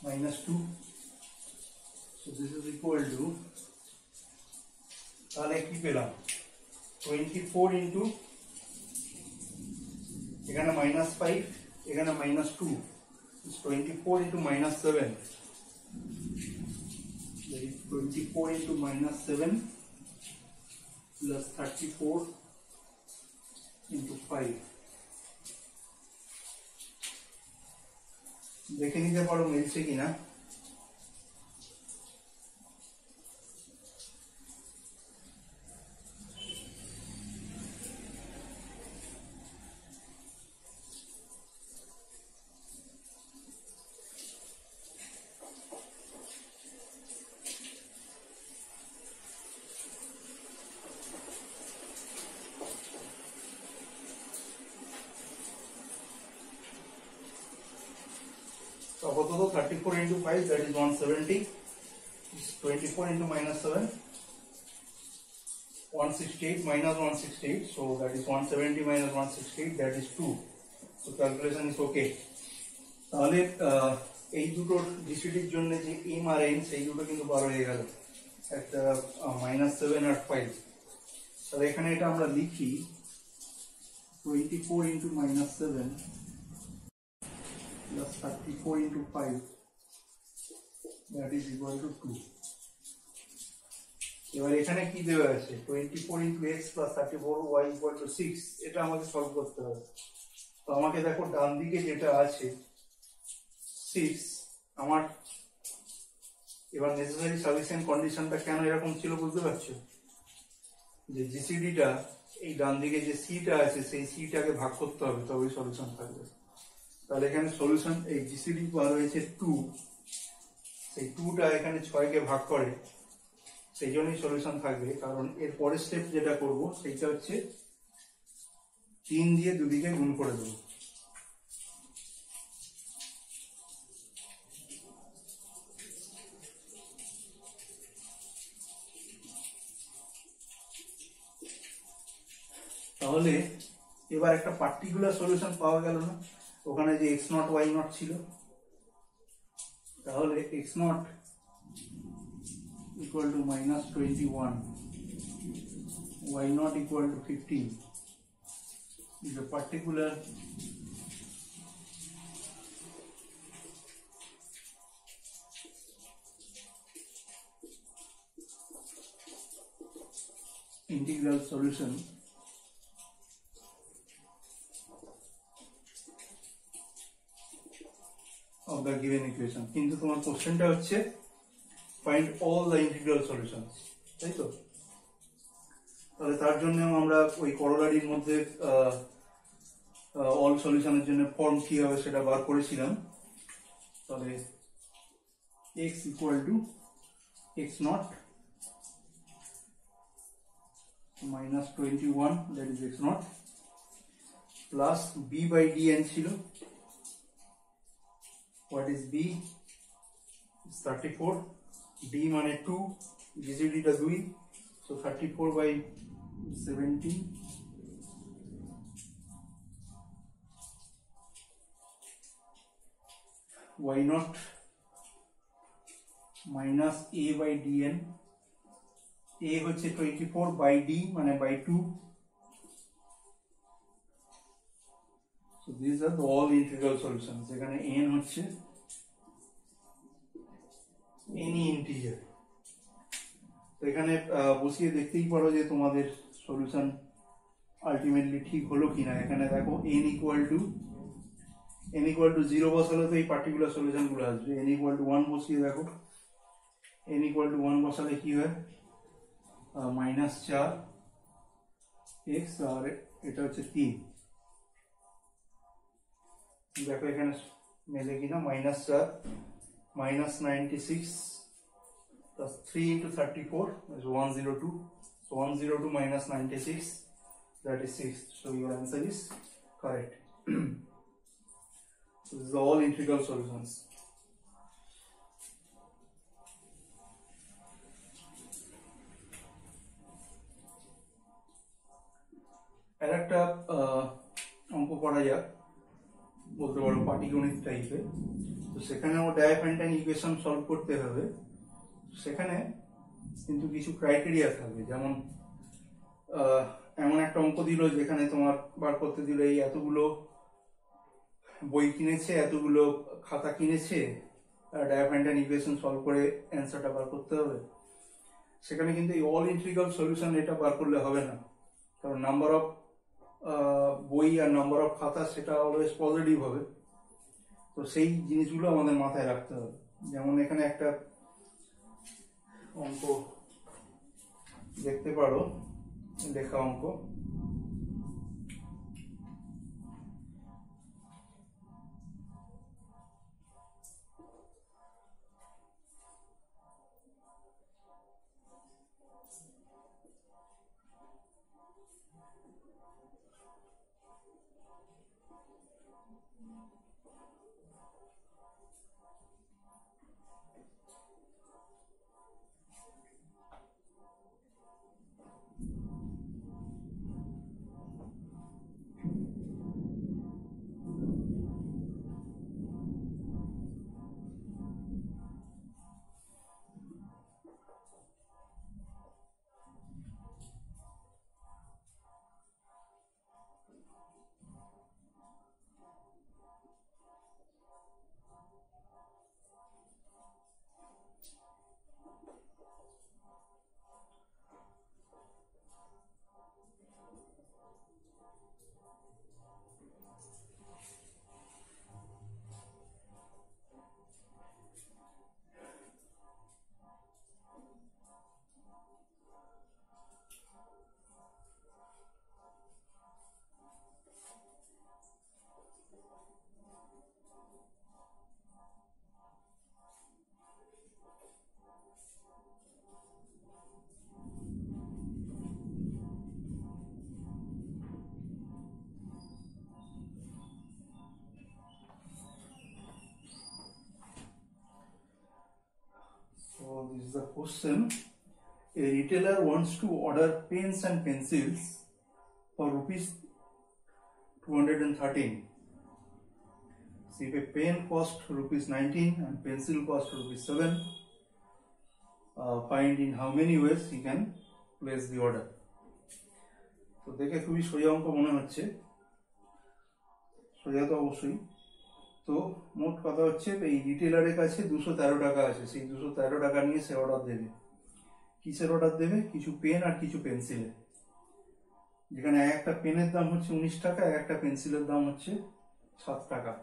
minus 2. So this is equal to, তাহলে কি পেলাম 24 into এখানে minus 5 এখানে minus 2 is 24 into minus 7, that is 24 into minus 7 plus 34 into 5. দেখে নিতে পারো মিলছে কিনা। আপাতত 34 into 5 that is 170, 24 into minus 7 168 minus 168, so that is 170 minus 168, that is 2. So calculation is okay. তাহলে এই দুটো ডিসিটির জন্য যে m আর n সেই দুটো কিন্তু বার হয়ে গেল, একটা -7 আর 5। তাহলে এখানে এটা আমরা লিখি 24 into -7 plus 34 into 5, that is equal to 2. এবার এখানে কি দেওয়া আছে 24 into x plus 34y equal to 6, এটা আমাকে সলভ করতে হবে। তো আমাকে দেখো ডান দিকে যেটা আছে 6, আমার এবার নেসেসারি সাফিসিয়েন্ট কন্ডিশনটা কেন এরকম ছিল বুঝতে পারছো, যে জিসিডিটা এই ডান দিকে যে সিটা আছে সেই সিটাকে ভাগ করতে হবে তবেই সলিউশন থাকবে। তাহলে এখানে সলিউশন এই জিসিডি বার হয়েছে 2, সেই 2টা এখানে 6 কে ভাগ করে, সেই জন্যই সলিউশন থাকবে। কারণ এর পরের স্টেপ যেটা করব সেইটা হচ্ছে 3 দিয়ে দুদিকে গুণ করে দেবো। তাহলে এবার একটা পার্টিকুলার সলিউশন পাওয়া গেল না, ওখানে যে x নট y নট ছিল, তাহলে x not equal to minus 21, y not equal to 15 is a particular integral solution of the given equation, কিন্তু তোমার কোশ্চেনটা হচ্ছে find all the integral solutions, তাই তো? তাহলে তার জন্য আমরা ওই করোলারির মধ্যে অল সলিউশনের জন্য ফর্ম কি হবে সেটা বার করেছিলাম। তাহলে x equal to x naught minus 21, that is x naught, plus b by dn ছিল, what is b, is 34, d মানে 2, gcd টা 2, so 34 by 17 y naught minus a by dn, a হচ্ছে 24 by d মানে by 2, so these are the all integral solutions। এখানে n হচ্ছে any integer, তো এখানে বসিয়ে দেখতেই পারো যে তোমাদের সলিউশন আলটিমেটলি ঠিক হলো কিনা। এখানে দেখো n equal to 0 বসালে তো এই পার্টিকুলার সলিউশন গুলো আসবে, n equal to 1 বসিয়ে দেখো, n equal to 1 বসালে কি হয়, মাইনাস 4 x, আর এটা হচ্ছে 3, দেখো এখানে মেলে কিনা, minus 4 minus 96 plus 3 into 34 is 102, so 102 minus 96, that is 6, so your answer is correct। So this is all integral solutions। আর একটা অঙ্ক করা যাক, বলতে পারো পাটিগণিত টাইপের, তো সেখানেও ডায়াফ্যান্টাইন ইকুয়েশন সলভ করতে হবে। সেখানে কিন্তু কিছু ক্রাইটেরিয়া থাকবে, যেমন এমন একটা অঙ্ক দিল যেখানে তোমার বার করতে দিল এই এতগুলো বই কিনেছে, এতগুলো খাতা কিনেছে, ডায়াফ্যান্টাইন ইকুয়েশন সলভ করে অ্যান্সারটা বার করতে হবে। সেখানে কিন্তু এই অল ইন্টিগ্রাল সলিউশন এটা বার করলে হবে না, কারণ নাম্বার অফ বই আর নাম্বার অফ খাতা সেটা অলওয়েজ পজিটিভ হবে। তো সেই জিনিসগুলো আমাদের মাথায় রাখতে হবে। যেমন এখানে একটা অঙ্ক দেখতে পারো, লেখা অঙ্ক, So this is the question. A retailer wants to order pens and pencils for rupees 213. So if a pen cost rupees 19 and pencil cost rupees 7, find in how many ways he can place the order. তো দেখে খুবই সোজা অঙ্ক মনে হচ্ছে, সোজা তো অবশ্যই। তো মোট কথা হচ্ছে এই রিটেলারের কাছে 213 টাকা আছে, সেই 213 টাকা নিয়ে সে অর্ডার দেবে। কিসের অর্ডার দেবে? কিছু পেন আর কিছু পেন্সিলের। যেখানে একটা পেনের দাম হচ্ছে 19 টাকা, একটা পেন্সিলের দাম হচ্ছে 7 টাকা।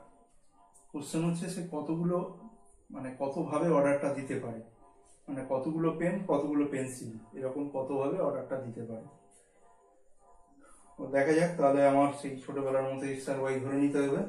কোশ্চেন হচ্ছে সে কতগুলো মানে কতভাবে অর্ডারটা দিতে পারে, মানে কতগুলো পেন কতগুলো পেন্সিল এরকম কতভাবে অর্ডারটা দিতে পারে। দেখা যাক, তাহলে আমার সেই ছোটবেলার মতো এক্স আর ওয়াই ধরে নিতে হবে।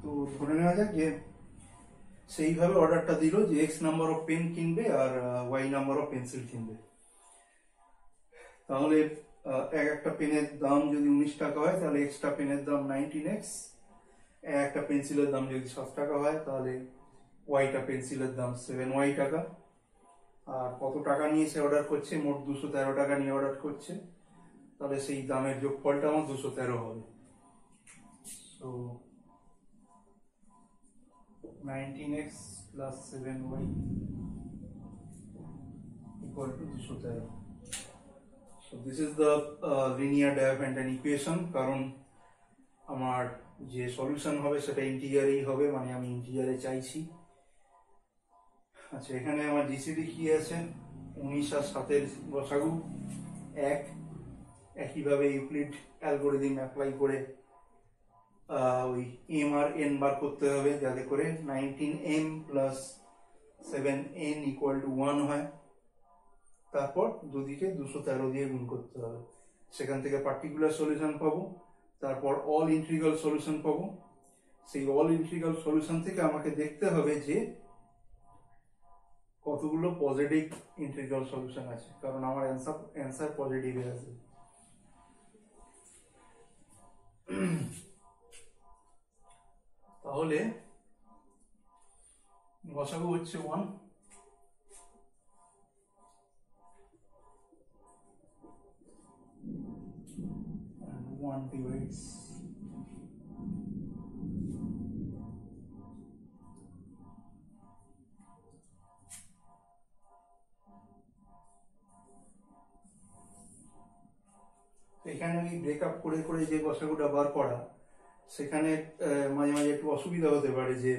তো ধরে নেওয়া যাক যে সেইভাবে অর্ডারটা দিল যে এক্স নাম্বার অফ পেন কিনবে আর ওয়াই নাম্বার অফ পেন্সিল কিনবে। তাহলে এক একটা পেনের দাম যদি 19 টাকা হয় তাহলে এক্সট্রা পেনের দাম 19x, একটা পেন্সিলের দাম যদি 7 টাকা হয় তাহলে ওয়াইটা পেন্সিলের দাম 7y টাকা। আর কত টাকা নিয়ে সে অর্ডার করছে, মোট 213 টাকা নিয়ে অর্ডার করছে, তাহলে সেই দামের যোগফলটা আমার 213 হবে। So 19x plus 7y equal to 213. So this is the linear Diophantine equation, কারণ আমার যে সলিউশন হবে সেটা ইন্টিজারেই হবে, মানে আমি ইন্টিজারে চাইছি। আচ্ছা, এখানে আমার জিসিডি কি আছে, 19 আর 7 গসাগু 1। একইভাবে ইউক্লিড অ্যালগোরিদম অ্যাপ্লাই করে ওই এম আর এন বার করতে হবে, যাতে করে 19m plus 7n equal to 1 হয়। তারপর দুদিকে 213 দিয়ে গুণ করতে হবে, সেখান থেকে পার্টিকুলার সলিউশন পাবো, তারপর অল ইন্টিগ্রাল সলিউশন পাবো। সেই অল ইন্টিগ্রাল সলিউশন থেকে আমাকে দেখতে হবে যে কতগুলো পজিটিভ ইন্টিগ্রাল সলিউশন আছে, কারণ আমার অ্যান্সার পজিটিভে আছে। তাহলে গসাগু হচ্ছে 1, and 1 divides এখানে আমি ব্রেকআপ করে করে যে গসাগুটা বার করা, সেখানে মাঝে মাঝে একটু অসুবিধা হতে পারে যে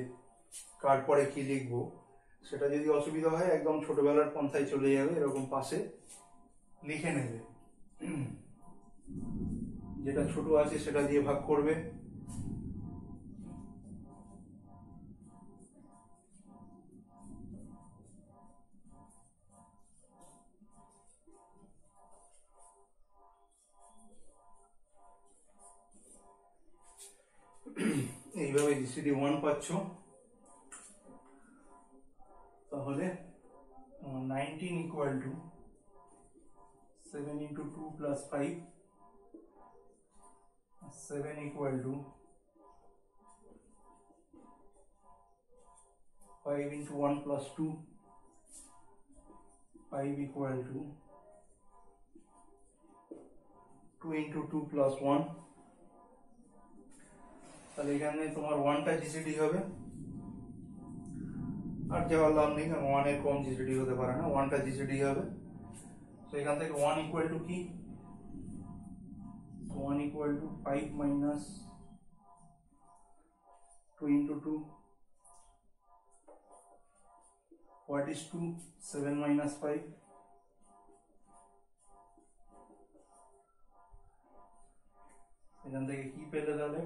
কার পরে কি লিখবো। সেটা যদি অসুবিধা হয় একদম ছোটবেলার পন্থায় চলে যাবে, এরকম পাশে লিখে নেবে, যেটা ছোট আছে সেটা দিয়ে ভাগ করবে। এইভাবে জিসিডি 1 পাচ্ছ। তাহলে 19 equal to 7 into 2 plus 5, 7 equal to 5 into 1 plus 2, 5 equal to 2 into 2 plus 1। তাহলে এখানে তোমার 1টা জিসিডি হবে, আর যাওয়ার লাভ নেই কারণ 1 এর কম জিসিডি হতে পারে না, 1টা জিসিডি হবে। তো এখান থেকে 1 ইকুয়াল টু কি, 1 equal to 5 minus 2 into 2. What is 2? 7 minus 5. এখান থেকে কি পেলে তাহলে,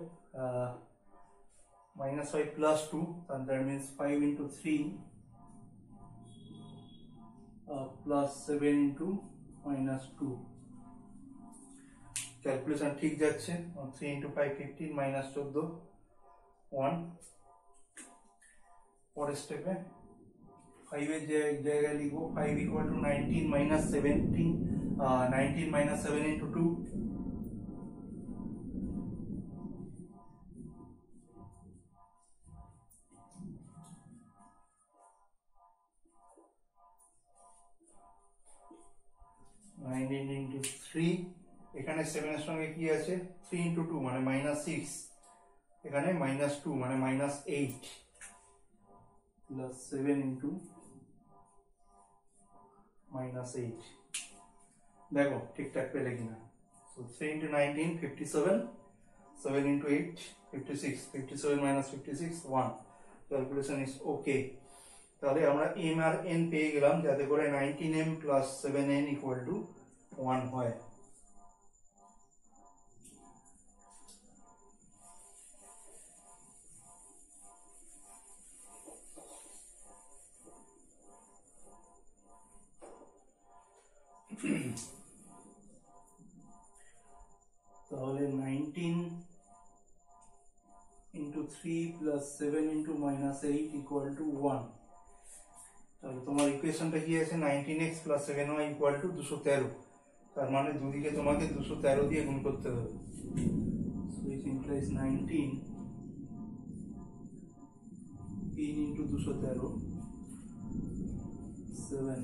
minus 5 plus 2, and that means 5 into 3 plus 7 into minus 2. Calculation ঠিক যাচ্ছে। 3 into 5 15 minus 14 1। পরের স্টেপে 5 এর জায়গায় লিখবো 5 equal to 19 minus 17, 19 minus 7 into 2, 19 into 3, এখানে 7 এর সঙ্গে কি আছে 3 into 2 মানে -6, এখানে -2 মানে -8 plus 7 into -8, দেখো ঠিকঠাক পেলে কিনা। So 3 into 19 57, 7 into 8 56, 57 minus 56 1, calculation is okay। তাহলে আমরা m আর n পেয়ে গেলাম, যাতে করে 19m plus 7n equal to 1 হয়। তাহলে 19 into 3 plus 7 into -8 equal to 1। তাহলে তোমার ইকুয়েশনটা কি আছে 19x plus 7y equal to 213, তার মানে দুদিকে তোমাকে 213 দিয়ে গুণ করতে হবে। So it implies 19 into 213 7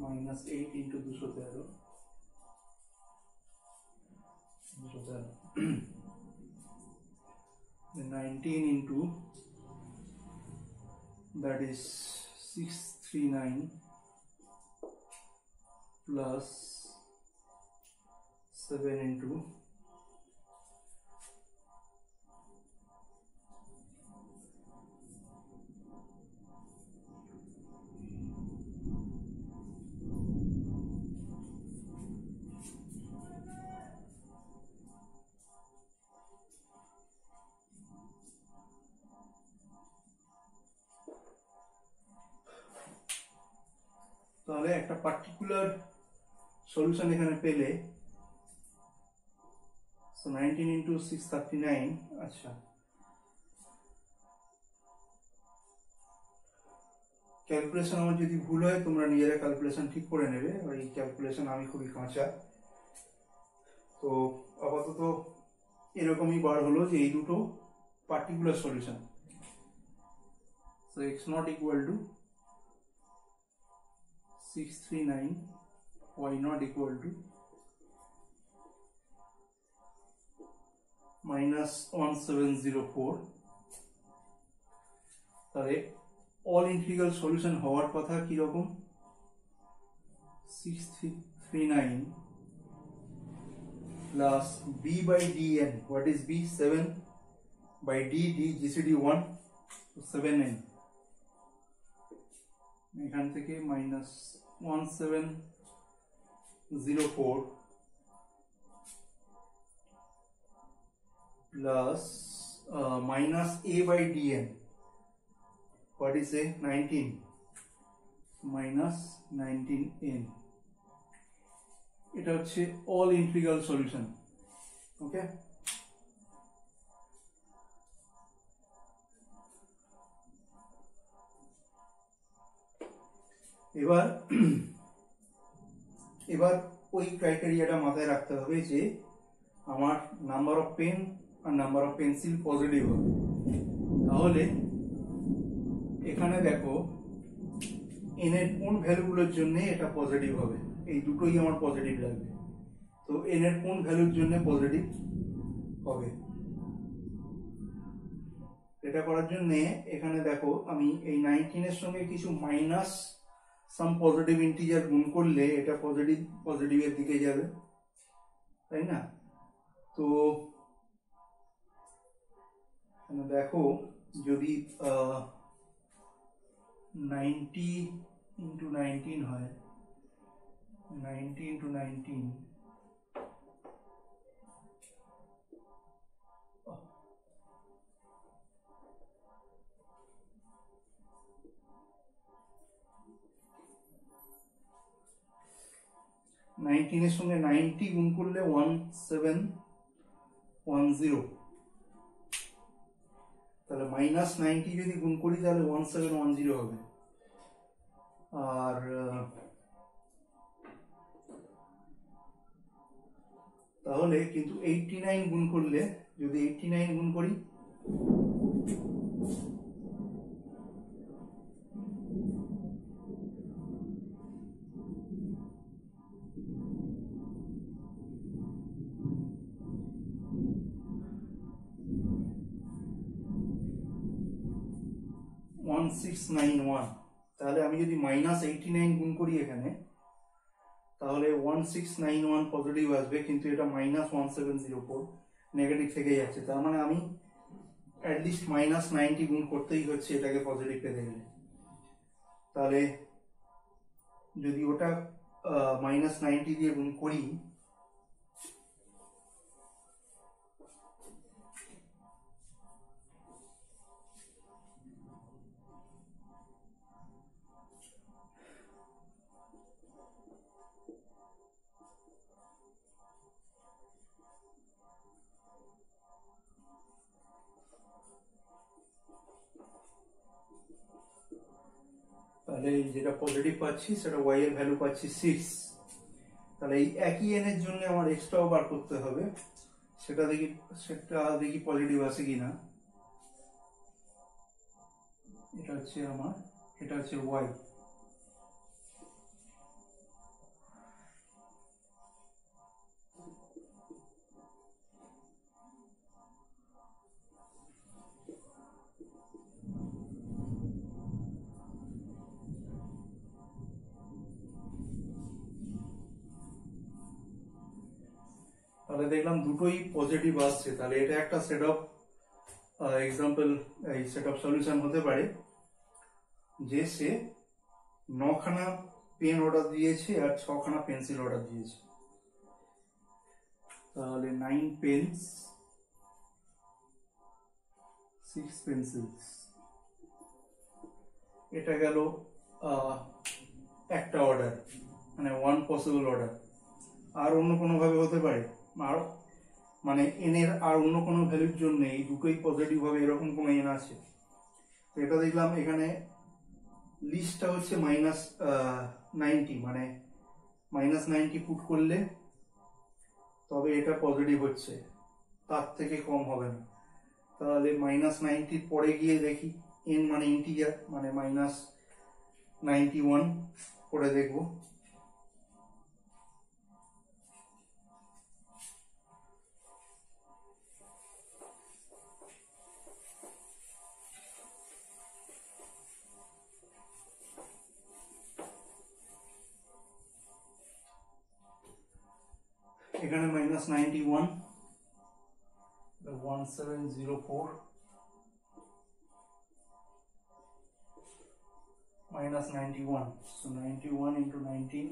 minus 8 into 213 19 into, that is 639 plus 7 into তাহলে একটা পার্টিকুলার সলিউশন এখানে পেলে। So 19 into 639, আচ্ছা ক্যালকুলেশন আমার যদি ভুল হয় তোমরা নিজেরা ক্যালকুলেশন ঠিক করে নেবে, ওই ক্যালকুলেশন আমি খুবই কাঁচা। তো আপাতত এরকমই বার হলো যে এই দুটো particular solution. So x not equal to 639, y not equal to -1704। তাহলে অল ইন্টিগ্রাল সলিউশন হওয়ার কথা কি রকম 639 plus b by dn, what is b 7 by d gcd 1, so 7n, এখান থেকে -1704 plus minus a by dn, what is a 19 minus 19n, এটা হচ্ছে all integral solution. ওকে, এবার ওই ক্রাইটেরিয়াটা মাথায় রাখতে হবে যে আমার নাম্বার অফ পেন আর নাম্বার অফ পেন্সিল পজিটিভ হবে। তাহলে এখানে দেখো এন এর কোন ভ্যালুগুলোর জন্য এটা পজিটিভ হবে, এই দুটোই আমার পজিটিভ লাগবে। তো এন এর কোন ভ্যালুর জন্য পজিটিভ হবে এটা করার জন্য এখানে দেখো আমি এই 19 এর সঙ্গে কিছু মাইনাস সাম পজিটিভ ইন্টিজার গুণ করলে এটা পজিটিভের দিকে যাবে, তাই না? তো দেখো যদি 90 into 19 হয়, 90 into 19 19 এর সঙ্গে 90 গুণ করলে 1710, তাহলে -90 যদি গুণ করি তাহলে 1710 হবে। আর তাহলে কিন্তু 89 গুণ করলে, যদি 89 গুণ করি 1691, তাহলে আমি যদি -89 গুণ করি এখানে, তাহলে 1691 পজিটিভ আসবে, কিন্তু এটা -1704 নেগেটিভ থেকে যাচ্ছে। তার মানে আমি অ্যাটলিস্ট -90 গুণ করতেই হচ্ছে এটাকে পজিটিভ পেতে গেলে। তাহলে যদি ওটা -90 দিয়ে গুণ করি, তাহলে যেটা পজিটিভ পাচ্ছি সেটা y এর ভ্যালু পাচ্ছি 6। তাহলে এই একই n এর জন্য আমার এক্সট্রাও বার করতে হবে, সেটা দেখি পজিটিভ আসে কিনা। এটা হচ্ছে y। তাহলে দেখলাম দুটোই পজিটিভ আসছে। তাহলে এটা একটা সেট অফ এক্সাম্পল, এই সেট অফ সলিউশন হতে পারে যে সে 9খানা পেন অর্ডার দিয়েছে আর 6খানা পেন্সিল অর্ডার দিয়েছে। তাহলে 9 পেন্স 6 পেন্সিলস, এটা গেল একটা অর্ডার, মানে ওয়ান পসিবল অর্ডার। আর অন্য কোনো ভাবে হতে পারে, আর মানে এন এর আর অন্য কোনো ভ্যালুর জন্য এই দুটোই পজিটিভ হবে এরকম কোনো এন আছে? এটা দেখলাম এখানে লিস্টটা হচ্ছে -90, মানে -90 পুট করলে তবে এটা পজিটিভ হচ্ছে, তার থেকে কম হবে না। তাহলে -90 পরে গিয়ে দেখি এন মানে ইন্টিজার, মানে -91 করে দেখবো। এখানে -91, 1704 -91, so 91 into 19,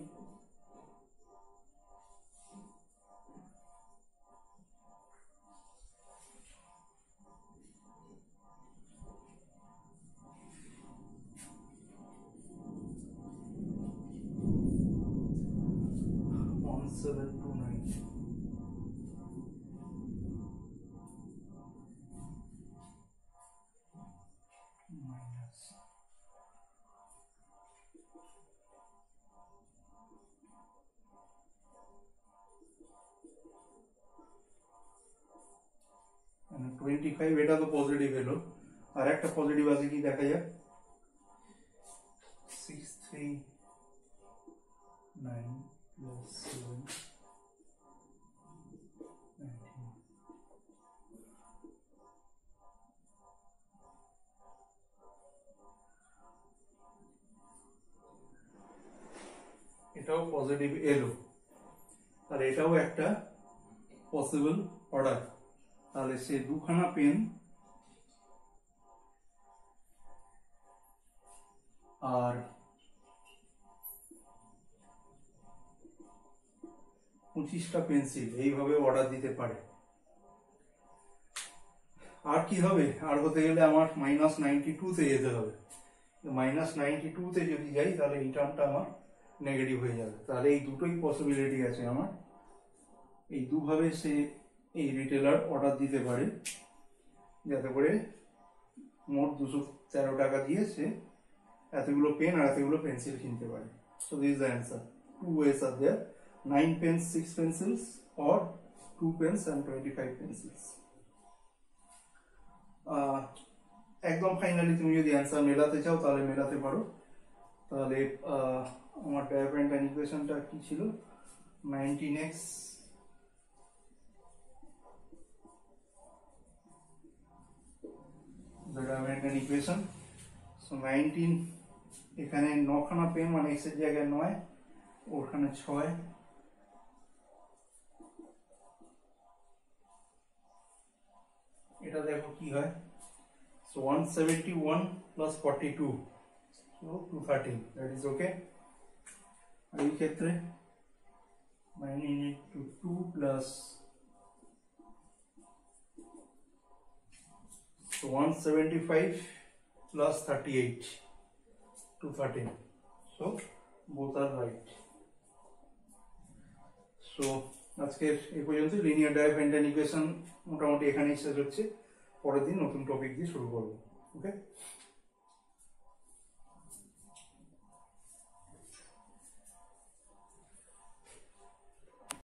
-25, এটা তো পজিটিভ এলো। আর একটা পজিটিভ আছে কি দেখা যাক, 639 plus 7 19, এটাও পজিটিভ এলো, আর এটাও একটা পসিবল অর্ডার। তাহলে সে 2খানা পেন আর 25টা পেন্সিল এইভাবে অর্ডার দিতে পারে। আর কি হবে? আর হতে গেলে আমার -92 তে যেতে হবে। -92 তে যদি যাই তাহলে এই টার্মটা আমার নেগেটিভ হয়ে যাবে। তাহলে এই দুটোই পসিবিলিটি আছে আমার, এই দুভাবে সে এই রিটেলার অর্ডার দিতে পারে যাতে করে মোট 213 টাকা দিয়ে সে এতগুলো পেন আর এতগুলো পেন্সিল কিনতে পারে। So this is the answer. 2 ways are there: 9 pens, 6 pencils, or 2 pens and 25 pencils. একদম ফাইনালি তুমি যদি অ্যান্সার মেলাতে চাও তাহলে মেলাতে পারো। তাহলে আমার ডায়াগ্রাম ইকুয়েশনটা কি ছিল? 19x the diagram equation. So 19 এখানে 9 খানা পেন মানে x এর জায়গায় 9, ওখানে 6, এটা দেখো কি হয়। So 171 plus 42, so 213, that is okay। আর এই ক্ষেত্রে 9 into 2 plus, so 175 plus 38, 213, so both are right। So আজকের এই পর্যন্ত লিনিয়ার ডাইভেন্টাইন ইকুয়েশন মোটামুটি এখানেই শেষ হচ্ছে। পরের দিন নতুন টপিক দিয়ে শুরু করবো। ওকে।